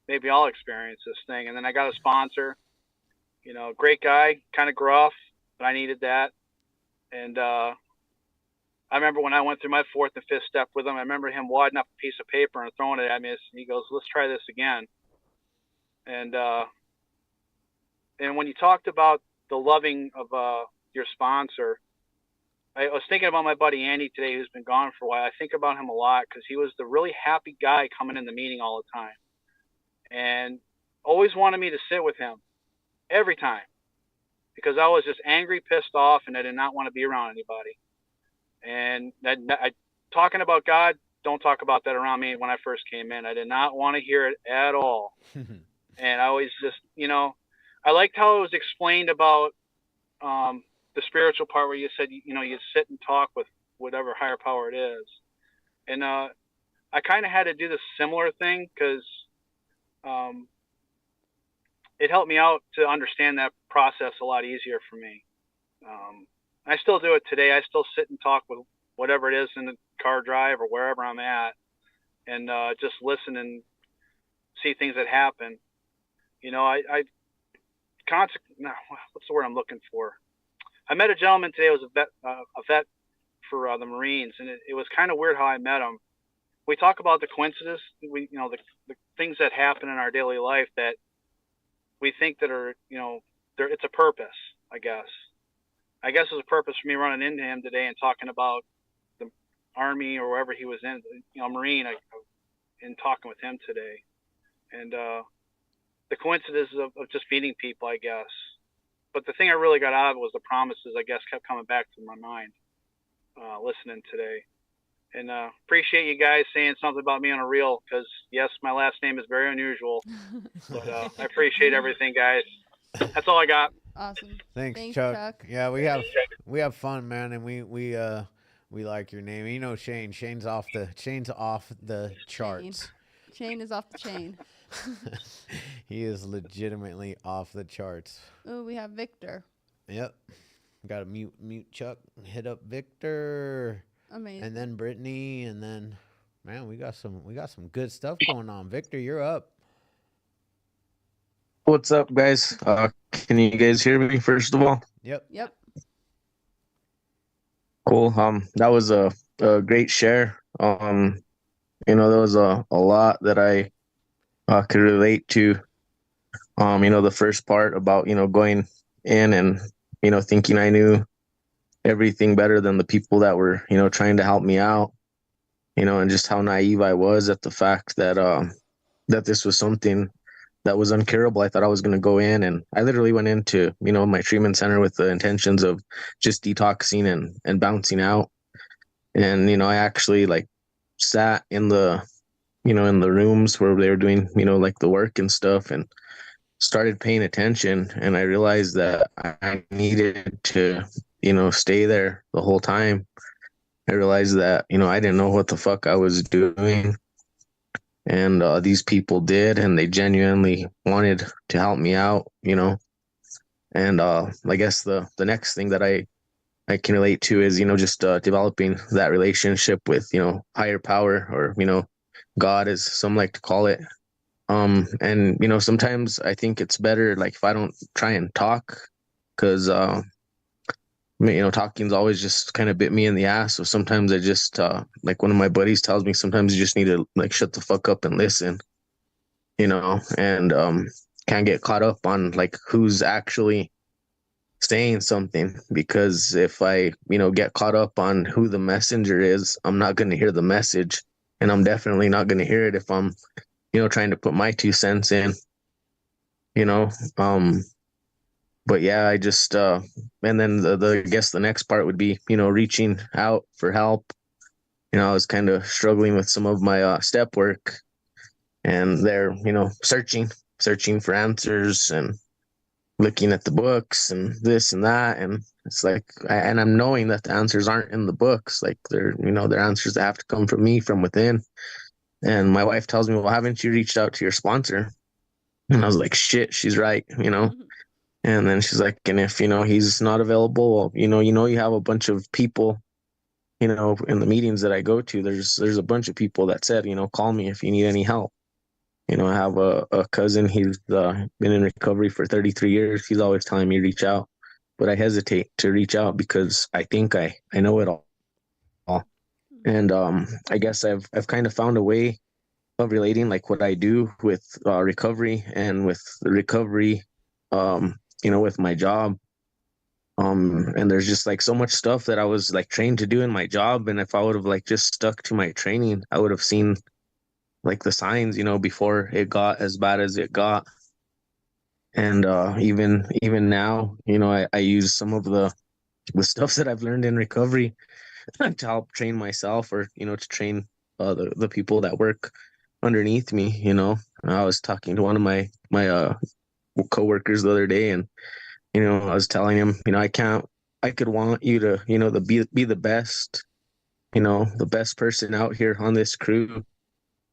maybe I'll experience this thing. And then I got a sponsor, you know, great guy, kind of gruff, but I needed that. And I remember when I went through my 4th and 5th step with him, I remember him wadding up a piece of paper and throwing it at me. And he goes, let's try this again. And when you talked about the loving of your sponsor, I was thinking about my buddy Andy today, who's been gone for a while. I think about him a lot because he was the really happy guy coming in the meeting all the time, and always wanted me to sit with him every time because I was just angry, pissed off, and I did not want to be around anybody. And talking about God, don't talk about that around me. When I first came in, I did not want to hear it at all. And I always just, I liked how it was explained about the spiritual part where you said, you sit and talk with whatever higher power it is. And I kind of had to do the similar thing because it helped me out to understand that process a lot easier for me. I still do it today. I still sit and talk with whatever it is in the car drive or wherever I'm at, and just listen and see things that happen. What's the word I'm looking for? I met a gentleman today who was a vet for the Marines, and it was kind of weird how I met him. We talk about the coincidences, the things that happen in our daily life that we think that are, it's a purpose, I guess. I guess there's a purpose for me running into him today and talking about the Army or wherever he was in, Marine, and talking with him today. And the coincidence of just meeting people, I guess. But the thing I really got out of it was the promises, I guess, kept coming back to my mind listening today. And appreciate you guys saying something about me on a reel because, yes, my last name is very unusual. But I appreciate everything, guys. That's all I got. Awesome. Thanks, Chuck. Yeah, we have fun, man, and we like your name. Shane. Shane's off the charts. Shane is off the chain. He is legitimately off the charts. Oh, we have Victor. Yep. Got to mute Chuck. Hit up Victor. Amazing. And then Brittany, and then man, we got some good stuff going on. Victor, you're up. What's up, guys? Can you guys hear me first of all? Yep. Cool. That was a great share. There was a lot that I could relate to. The first part about going in and thinking I knew everything better than the people that were trying to help me out. And just how naive I was at the fact that that this was something that was uncurable. I thought I was going to go in, and I literally went into my treatment center with the intentions of just detoxing and bouncing out. And I actually sat in the in the rooms where they were doing the work and stuff, and started paying attention. And I realized that I needed to stay there the whole time. I realized that I didn't know what the fuck I was doing. And these people did, and they genuinely wanted to help me out, And I guess the next thing that I can relate to is, just developing that relationship with, higher power, or, God, as some like to call it. And, sometimes I think it's better, if I don't try and talk, because, talking's always just kind of bit me in the ass. So sometimes I just, one of my buddies tells me, sometimes you just need to shut the fuck up and listen, and can't get caught up on who's actually saying something, because if I, get caught up on who the messenger is, I'm not going to hear the message, and I'm definitely not going to hear it if I'm, trying to put my 2 cents in, but yeah, I just, and then I guess the next part would be, reaching out for help. I was kind of struggling with some of my step work, and they're, searching for answers and looking at the books and this and that. And it's and I'm knowing that the answers aren't in the books. They're, they're answers that have to come from me, from within. And my wife tells me, well, haven't you reached out to your sponsor? And I was like, shit, she's right, Mm-hmm. And then she's like, and if, he's not available, you have a bunch of people, in the meetings that I go to, there's a bunch of people that said, call me if you need any help. I have a cousin, he's been in recovery for 33 years. He's always telling me to reach out, but I hesitate to reach out because I think I know it all. And I guess I've kind of found a way of relating what I do with recovery, and with the recovery, with my job. And there's just like so much stuff that I was like trained to do in my job. And if I would have like just stuck to my training, I would have seen like the signs, before it got as bad as it got. And even now, I use some of the stuff that I've learned in recovery to help train myself, or to train the people that work underneath me. I was talking to one of my coworkers the other day, and I was telling him, I could want you to, be the best, the best person out here on this crew.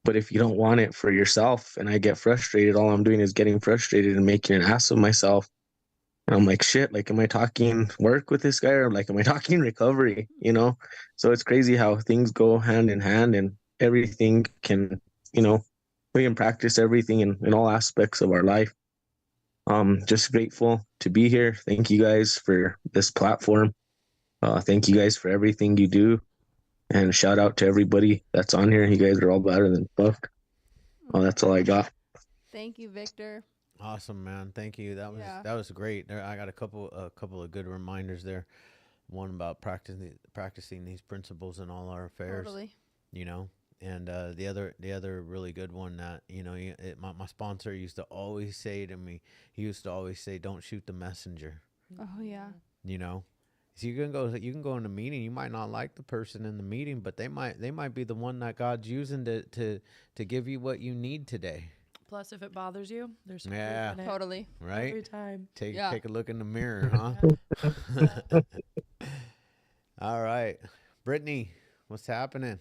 But if you don't want it for yourself and I get frustrated, all I'm doing is getting frustrated and making an ass of myself. And I'm like, shit, like, am I talking work with this guy, or like, am I talking recovery? So it's crazy how things go hand in hand, and everything can, we can practice everything in all aspects of our life. Just grateful to be here. Thank you guys for this platform. Thank you guys for everything you do. And shout out to everybody that's on here. You guys are all better than fuck. That's all I got. Thank you, Victor. Awesome, man. Thank you. That was great. I got a couple of good reminders there. One about practicing these principles in all our affairs. Totally. And the other really good one that my sponsor used to always say to me. He used to always say, "Don't shoot the messenger." Oh yeah. So you can go in a meeting. You might not like the person in the meeting, but they might be the one that God's using to give you what you need today. Plus, if it bothers you, there's some Yeah, in it Totally. right. every time. Take a look in the mirror, huh? All right, Brittany, what's happening?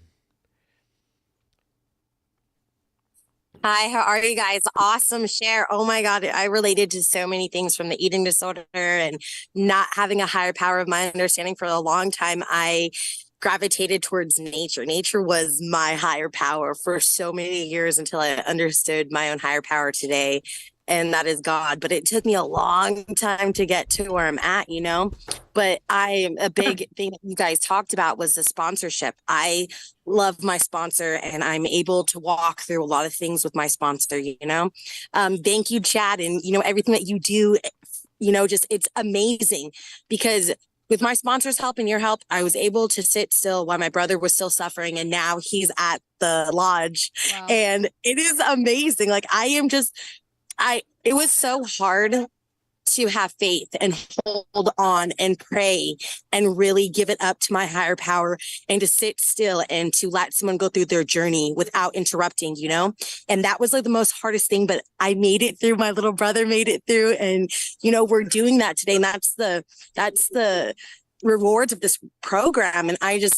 Hi, how are you guys? Awesome share. Oh my God, I related to so many things, from the eating disorder and not having a higher power of my understanding. For a long time, I gravitated towards nature. Nature was my higher power for so many years, until I understood my own higher power today, and that is God. But it took me a long time to get to where I'm at, But a big thing that you guys talked about was the sponsorship. I love my sponsor, and I'm able to walk through a lot of things with my sponsor, Thank you, Chad, and, everything that you do, just, it's amazing, because with my sponsor's help and your help, I was able to sit still while my brother was still suffering, and now he's at the lodge. Wow. And it is amazing. Like, it was so hard to have faith and hold on and pray and really give it up to my higher power, and to sit still and to let someone go through their journey without interrupting, And that was like the most hardest thing, but I made it through. My little brother made it through, and, we're doing that today. And that's the rewards of this program. And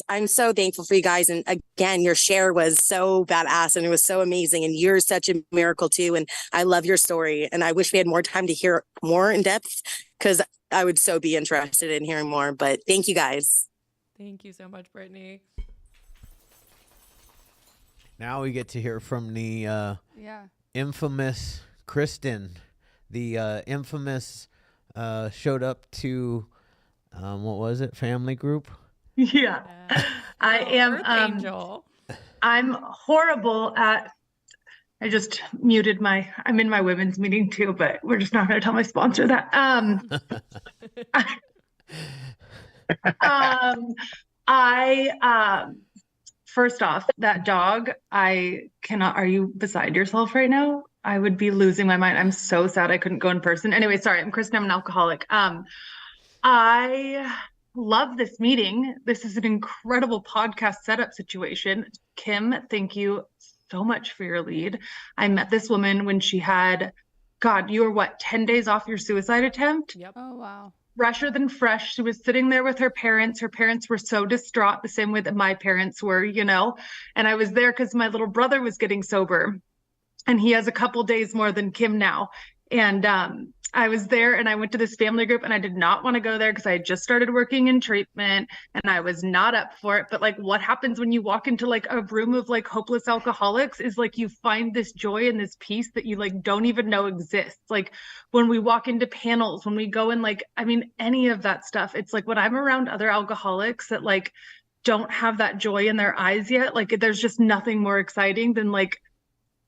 I'm so thankful for you guys. And again, your share was so badass, and it was so amazing. And you're such a miracle too. And I love your story. And I wish we had more time to hear more in depth, because I would so be interested in hearing more. But thank you guys. Thank you so much, Brittany. Now we get to hear from the infamous Kristen. The infamous showed up to what was it? Family group? Yeah. I am Earth Angel. I'm horrible at I just muted I'm in my women's meeting too, but we're just not going to tell my sponsor that. First off, that dog, I cannot, are you beside yourself right now? I would be losing my mind. I'm so sad I couldn't go in person. Anyway, sorry, I'm Kristen, I'm an alcoholic. I love this meeting. This is an incredible podcast setup situation. Kim, thank you so much for your lead. I met this woman when she had, God, you were 10 days off your suicide attempt? Yep. Oh, wow. Fresher than fresh. She was sitting there with her parents. Her parents were so distraught, the same way that my parents were, And I was there because my little brother was getting sober, and he has a couple days more than Kim now. And I was there, and I went to this family group, and I did not want to go there because I had just started working in treatment, and I was not up for it. But like, what happens when you walk into like a room of like hopeless alcoholics is like you find this joy and this peace that you like don't even know exists. Like when we walk into panels, when we go in, like, I mean, any of that stuff, it's like when I'm around other alcoholics that like don't have that joy in their eyes yet, like there's just nothing more exciting than like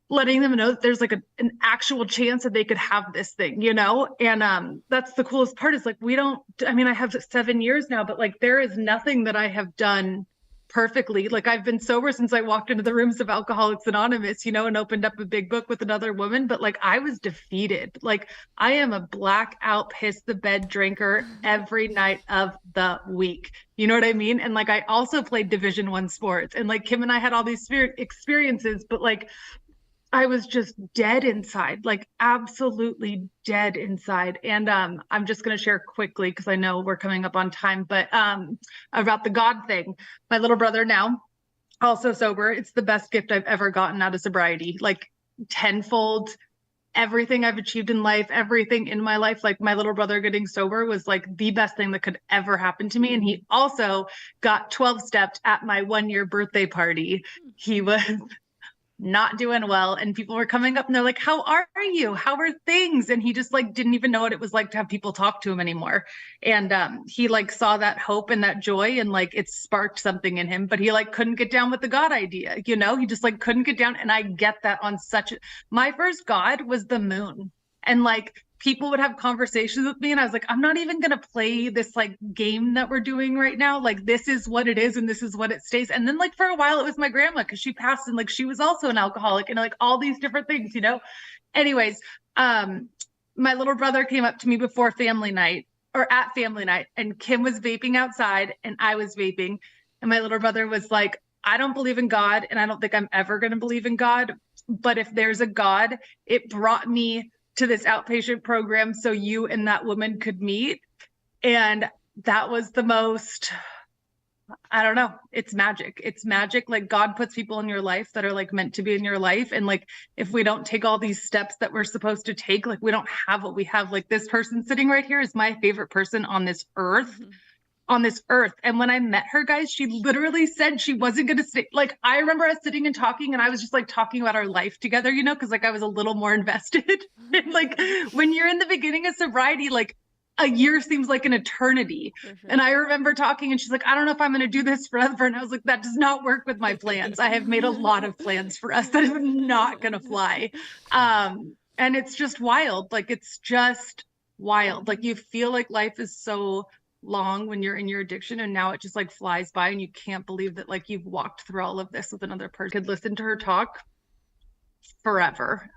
letting them know that there's like an actual chance that they could have this thing, you know? And that's the coolest part is like, I have 7 years now, but like, there is nothing that I have done perfectly. Like I've been sober since I walked into the rooms of Alcoholics Anonymous, you know, and opened up a big book with another woman, but like I was defeated. Like I am a blackout, piss the bed drinker every night of the week. You know what I mean? And like I also played Division 1 sports, and like Kim and I had all these experiences, but like I was just dead inside, like absolutely dead inside. And I'm just going to share quickly because I know we're coming up on time, but about the God thing. My little brother now, also sober, it's the best gift I've ever gotten out of sobriety, like tenfold. Everything I've achieved in life, everything in my life, like my little brother getting sober was like the best thing that could ever happen to me. And he also got 12 stepped at my 1-year birthday party. He was not doing well, and people were coming up and they're like, how are you, how are things? And he just like didn't even know what it was like to have people talk to him anymore. And he like saw that hope and that joy, and like it sparked something in him, but he like couldn't get down with the God idea, you know? He just like couldn't get down. And I get that on my first God was the moon. And like people would have conversations with me, and I was like, I'm not even going to play this like game that we're doing right now. Like, this is what it is, and this is what it stays. And then like for a while, it was my grandma, because she passed, and like she was also an alcoholic, and like all these different things, you know? Anyways, my little brother came up to me before family night, or at family night, and Kim was vaping outside and I was vaping. And my little brother was like, I don't believe in God, and I don't think I'm ever going to believe in God. But if there's a God, it brought me to this outpatient program so you and that woman could meet. And that was the most, I don't know, it's magic. It's magic. Like God puts people in your life that are like meant to be in your life. And like, if we don't take all these steps that we're supposed to take, like we don't have what we have. Like this person sitting right here is my favorite person on this earth. Mm-hmm. On this earth. And when I met her, guys, she literally said she wasn't going to stay. Like, I remember us sitting and talking, and I was just like talking about our life together, you know, because like I was a little more invested. And like when you're in the beginning of sobriety, like a year seems like an eternity. Sure. And I remember talking, and she's like, I don't know if I'm going to do this forever. And I was like, that does not work with my plans. I have made a lot of plans for us that is not going to fly. And it's just wild. Like, it's just wild. Like, you feel like life is so long when you're in your addiction, and now it just like flies by, and you can't believe that like you've walked through all of this with another person. Could listen to her talk forever.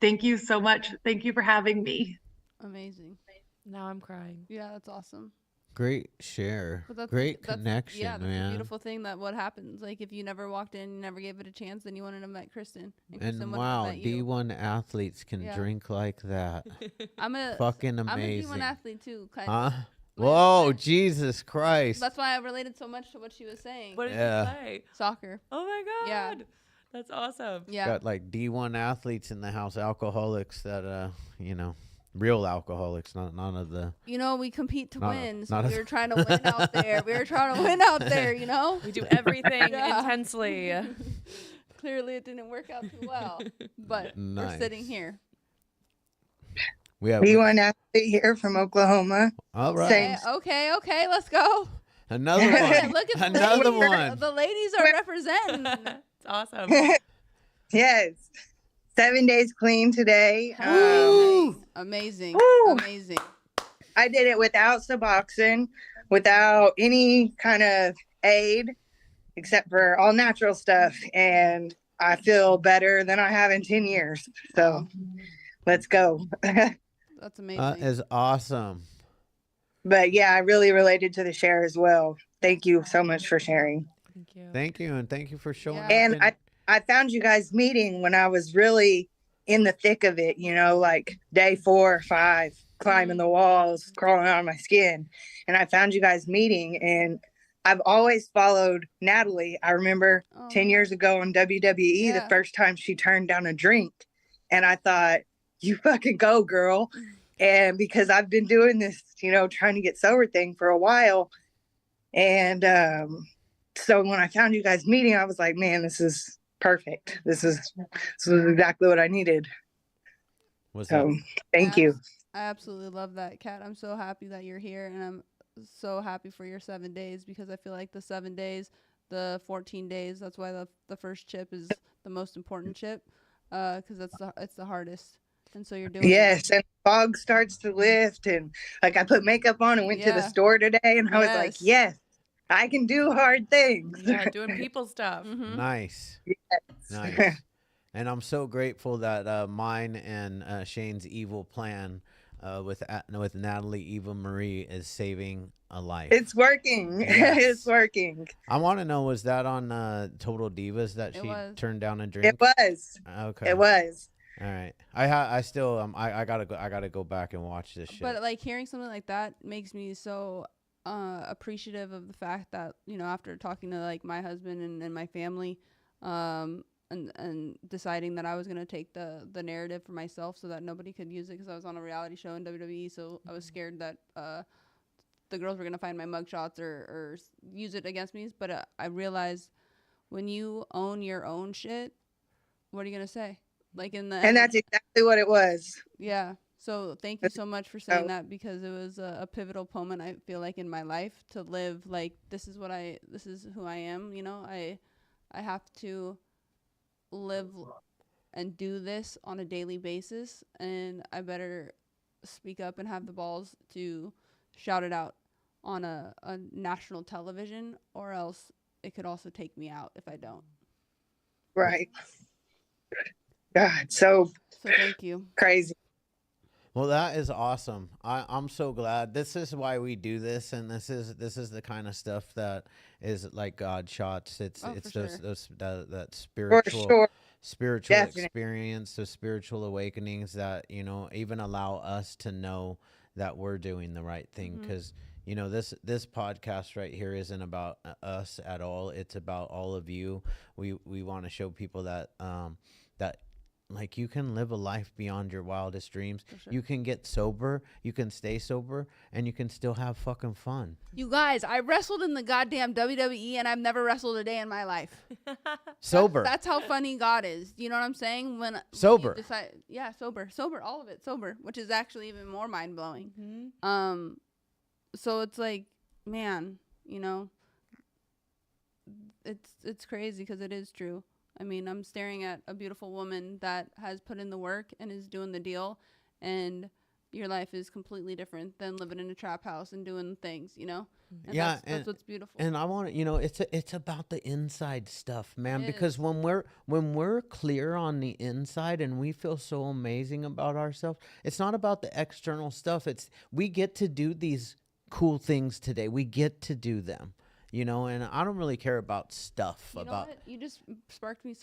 Thank you so much. Thank you for having me. Amazing. Now I'm crying. Yeah, that's awesome. Great share. Great connection, yeah, that's man. a beautiful thing. That what happens, like if you never walked in, you never gave it a chance, then you wouldn't have met Kristen. And wow, D1 athletes can drink like that. I'm fucking amazing. I'm a D1 athlete too. Huh? Whoa, Jesus Christ. That's why I related so much to what she was saying. What did you play? Soccer. Oh my God. Yeah. That's awesome. Yeah. Got like D1 athletes in the house, alcoholics that, you know, real alcoholics, none of the. You know, we compete to win. So we were trying to win out there. We were trying to win out there, you know? We do everything intensely. Clearly it didn't work out too well. But we're sitting here. We want athlete here from Oklahoma. All right. Okay. Let's go. Another one. Look at another one. The ladies are representing. It's awesome. Yes. 7 days clean today. Amazing. I did it without Suboxone, without any kind of aid, except for all natural stuff. And I feel better than I have in 10 years. So let's go. That's amazing. That is awesome. But yeah, I really related to the share as well. Thank you so much for sharing. Thank you. Thank you. And thank you for showing up. And I found you guys meeting when I was really in the thick of it, you know, like day 4 or 5, climbing the walls, crawling out of my skin. And I found you guys meeting, and I've always followed Natalie. I remember 10 years ago on WWE, the first time she turned down a drink. And I thought, you fucking go, girl. And because I've been doing this, you know, trying to get sober thing for a while. And so when I found you guys meeting, I was like, man, this is perfect. This was exactly what I needed. Thank you. I absolutely love that, Kat. I'm so happy that you're here, and I'm so happy for your 7 days, because I feel like the 7 days, the 14 days, that's why the first chip is the most important chip. because it's the hardest. And so you're doing it. Yes, and fog starts to lift, and like I put makeup on and went to the Yeah. store today, and I was like, Yes. yes, I can do hard things. Yeah, doing people stuff. Nice. Yes. Nice. And I'm so grateful that mine and Shane's evil plan with Natalie Eva Marie is saving a life. It's working. Yes. It's working. I want to know, was that on Total Divas that It she was. turned down a drink? It was. Okay. It was. All right. I still I gotta go back and watch this shit. But like hearing something like that makes me so appreciative of the fact that, you know, after talking to like my husband and my family, and deciding that I was gonna take the narrative for myself so that nobody could use it, because I was on a reality show in WWE, so I was scared that the girls were gonna find my mugshots or use it against me. But I realized when you own your own shit, what are you gonna say? Like in the And that's exactly what it was. yeah. So thank you so much for saying that, because it was a pivotal moment, I feel like, in my life to live like this is who I am, you know. I have to live and do this on a daily basis, and I better speak up and have the balls to shout it out on a national television, or else it could also take me out if I don't. Right. God, so thank you. Crazy. Well, that is awesome. I'm so glad. This is why we do this, and this is the kind of stuff that is like God shots. It's that spiritual Definitely. experience, those spiritual awakenings that, you know, even allow us to know that we're doing the right thing. Because you know, this podcast right here isn't about us at all. It's about all of you. We want to show people that that. Like, you can live a life beyond your wildest dreams. Sure. You can get sober, you can stay sober, and you can still have fucking fun. You guys, I wrestled in the goddamn WWE, and I've never wrestled a day in my life. Sober. That's how funny God is. You know what I'm saying? Sober. Yeah, sober, all of it, sober, which is actually even more mind blowing. So it's like, man, you know, it's crazy because it is true. I mean, I'm staring at a beautiful woman that has put in the work and is doing the deal, and your life is completely different than living in a trap house and doing things, you know? And yeah, that's what's beautiful. And I want to, you know, it's about the inside stuff, man, because when we're clear on the inside and we feel so amazing about ourselves, it's not about the external stuff. It's we get to do these cool things today. We get to do them. You know, and I don't really care about stuff. You know what? You just sparked me,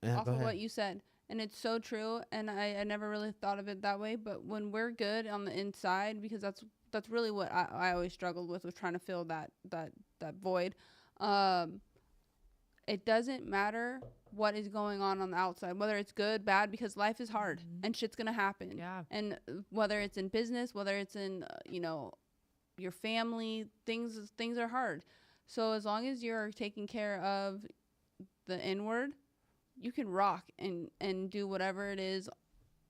off of what you said. And it's so true. And I never really thought of it that way. But when we're good on the inside, because that's really what I always struggled with, was trying to fill that void. It doesn't matter what is going on the outside, whether it's good, bad, because life is hard and shit's going to happen. Yeah. And whether it's in business, whether it's in, you know, your family, things are hard. So as long as you're taking care of the inward, you can rock and do whatever it is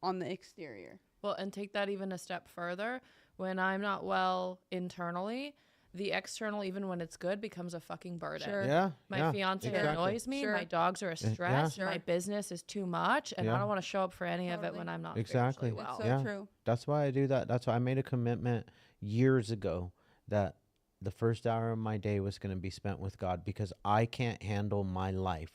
on the exterior. Well, and take that even a step further. When I'm not well internally, the external, even when it's good, becomes a fucking burden. Sure. Yeah. My fiance annoys me. Sure. My dogs are a stress. Sure. My business is too much, and I don't want to show up for any of it when I'm not Exactly. well. It's so true. That's why I do that. That's why I made a commitment years ago that the first hour of my day was going to be spent with God, because I can't handle my life,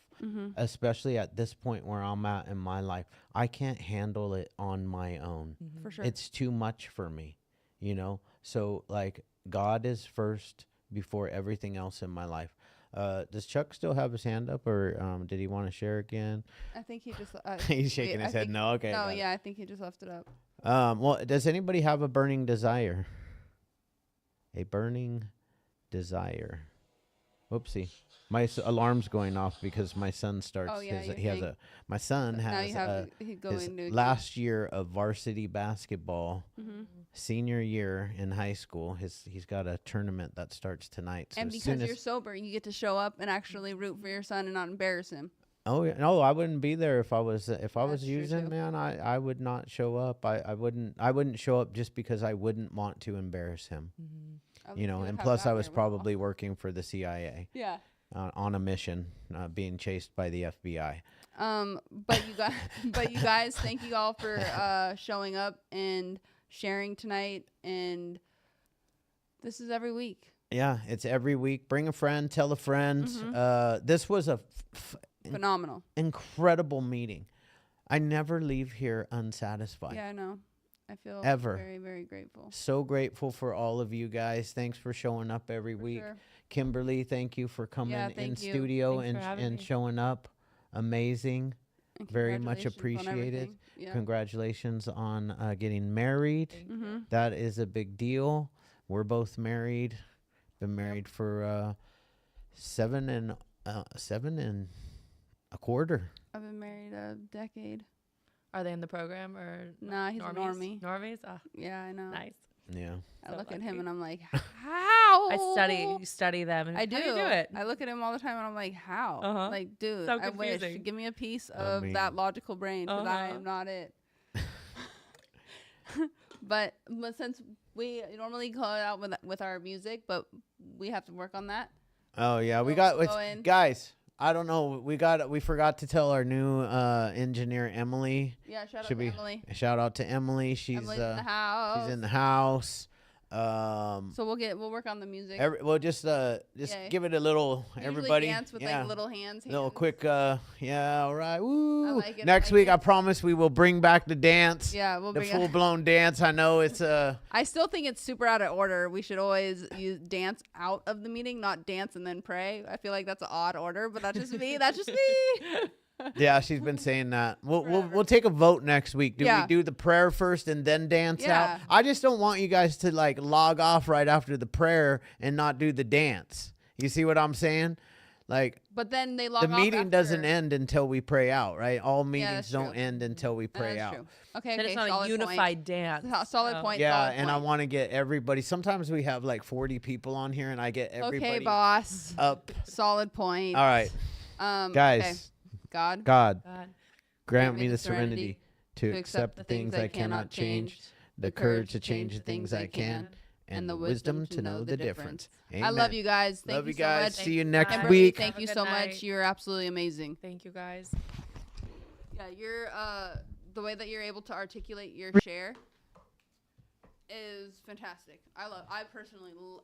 especially at this point where I'm at in my life. I can't handle it on my own. For sure. It's too much for me, you know? So, like, God is first before everything else in my life. Does Chuck still have his hand up, or did he want to share again? I think he just... He's shaking his head. No, okay. No, yeah, I think he just left it up. Well, does anybody have a burning desire? A burning desire. Whoopsie. My alarm's going off because my son starts. Oh, yeah, my son has his last year of varsity basketball, senior year in high school. He's got a tournament that starts tonight. So and because you're sober, you get to show up and actually root for your son and not embarrass him. Oh yeah, no, I wouldn't be there if I was That's using, true, man. I would not show up. I wouldn't show up just because I wouldn't want to embarrass him. You know, and plus I was probably working for the CIA. Yeah. On a mission, being chased by the FBI. But you guys, thank you all for showing up and sharing tonight. And this is every week. Yeah, it's every week. Bring a friend, tell a friend. This was a phenomenal, incredible meeting. I never leave here unsatisfied. Yeah, I know. I feel ever very, very grateful. So grateful for all of you guys. Thanks for showing up every week. Sure. Kimberly, thank you for coming in you. studio and showing up. Amazing. And Very much congratulations on appreciated. everything. Yeah. Congratulations on getting married. That is a big deal. We're both married. Been married for 7 and a quarter. I've been married a decade. Are they in the program or Nah, he's normies? a normie. Normies? Oh, yeah, I know. Nice. Yeah. I So look at lucky. him and I'm like, how? You study them. And I do. How do you do it? I look at him all the time and I'm like, how? Uh-huh. Like, dude, So I wish. confusing. Give me a piece of that logical brain because I am not it. But since we normally close out with our music, but we have to work on that. Oh yeah, we So got we'll go in. guys. I don't know. We forgot to tell our new engineer Emily. Yeah, shout out to Emily. Shout out to Emily. She's Emily's in the house. She's in the house. So we'll work on the music. We'll just give it a little. We usually everybody dance with like little hands. Little quick. Yeah. All right. Woo. like it, Next week, I promise we will bring back the dance. Yeah, we'll the bring full blown dance. I know it's I still think it's super out of order. We should always use dance out of the meeting, not dance and then pray. I feel like that's an odd order, but that's just me. That's just me. Yeah, she's been saying that. We'll take a vote next week. Do we do the prayer first and then dance out? I just don't want you guys to like log off right after the prayer and not do the dance. You see what I'm saying? Like, but then they log off. The meeting after. doesn't end until we pray out, right? All meetings that's don't true. end until we pray That's out. true. Okay, Then it's not solid a unified point. dance. Solid point. Yeah, solid and I point. want to get everybody. Sometimes we have like 40 people on here, and I get everybody Okay, boss. up. Solid point. All right, guys. Okay. God. Grant me the serenity to accept the things I cannot change, the courage to change the things I can, and the wisdom to know the difference. I love you guys. Thank Love you you guys. so much. See you next Kimberly, week. Thank you Have a so good much. night. You're absolutely amazing. Thank you guys. Yeah, you're the way that you're able to articulate your share is fantastic. I personally absolutely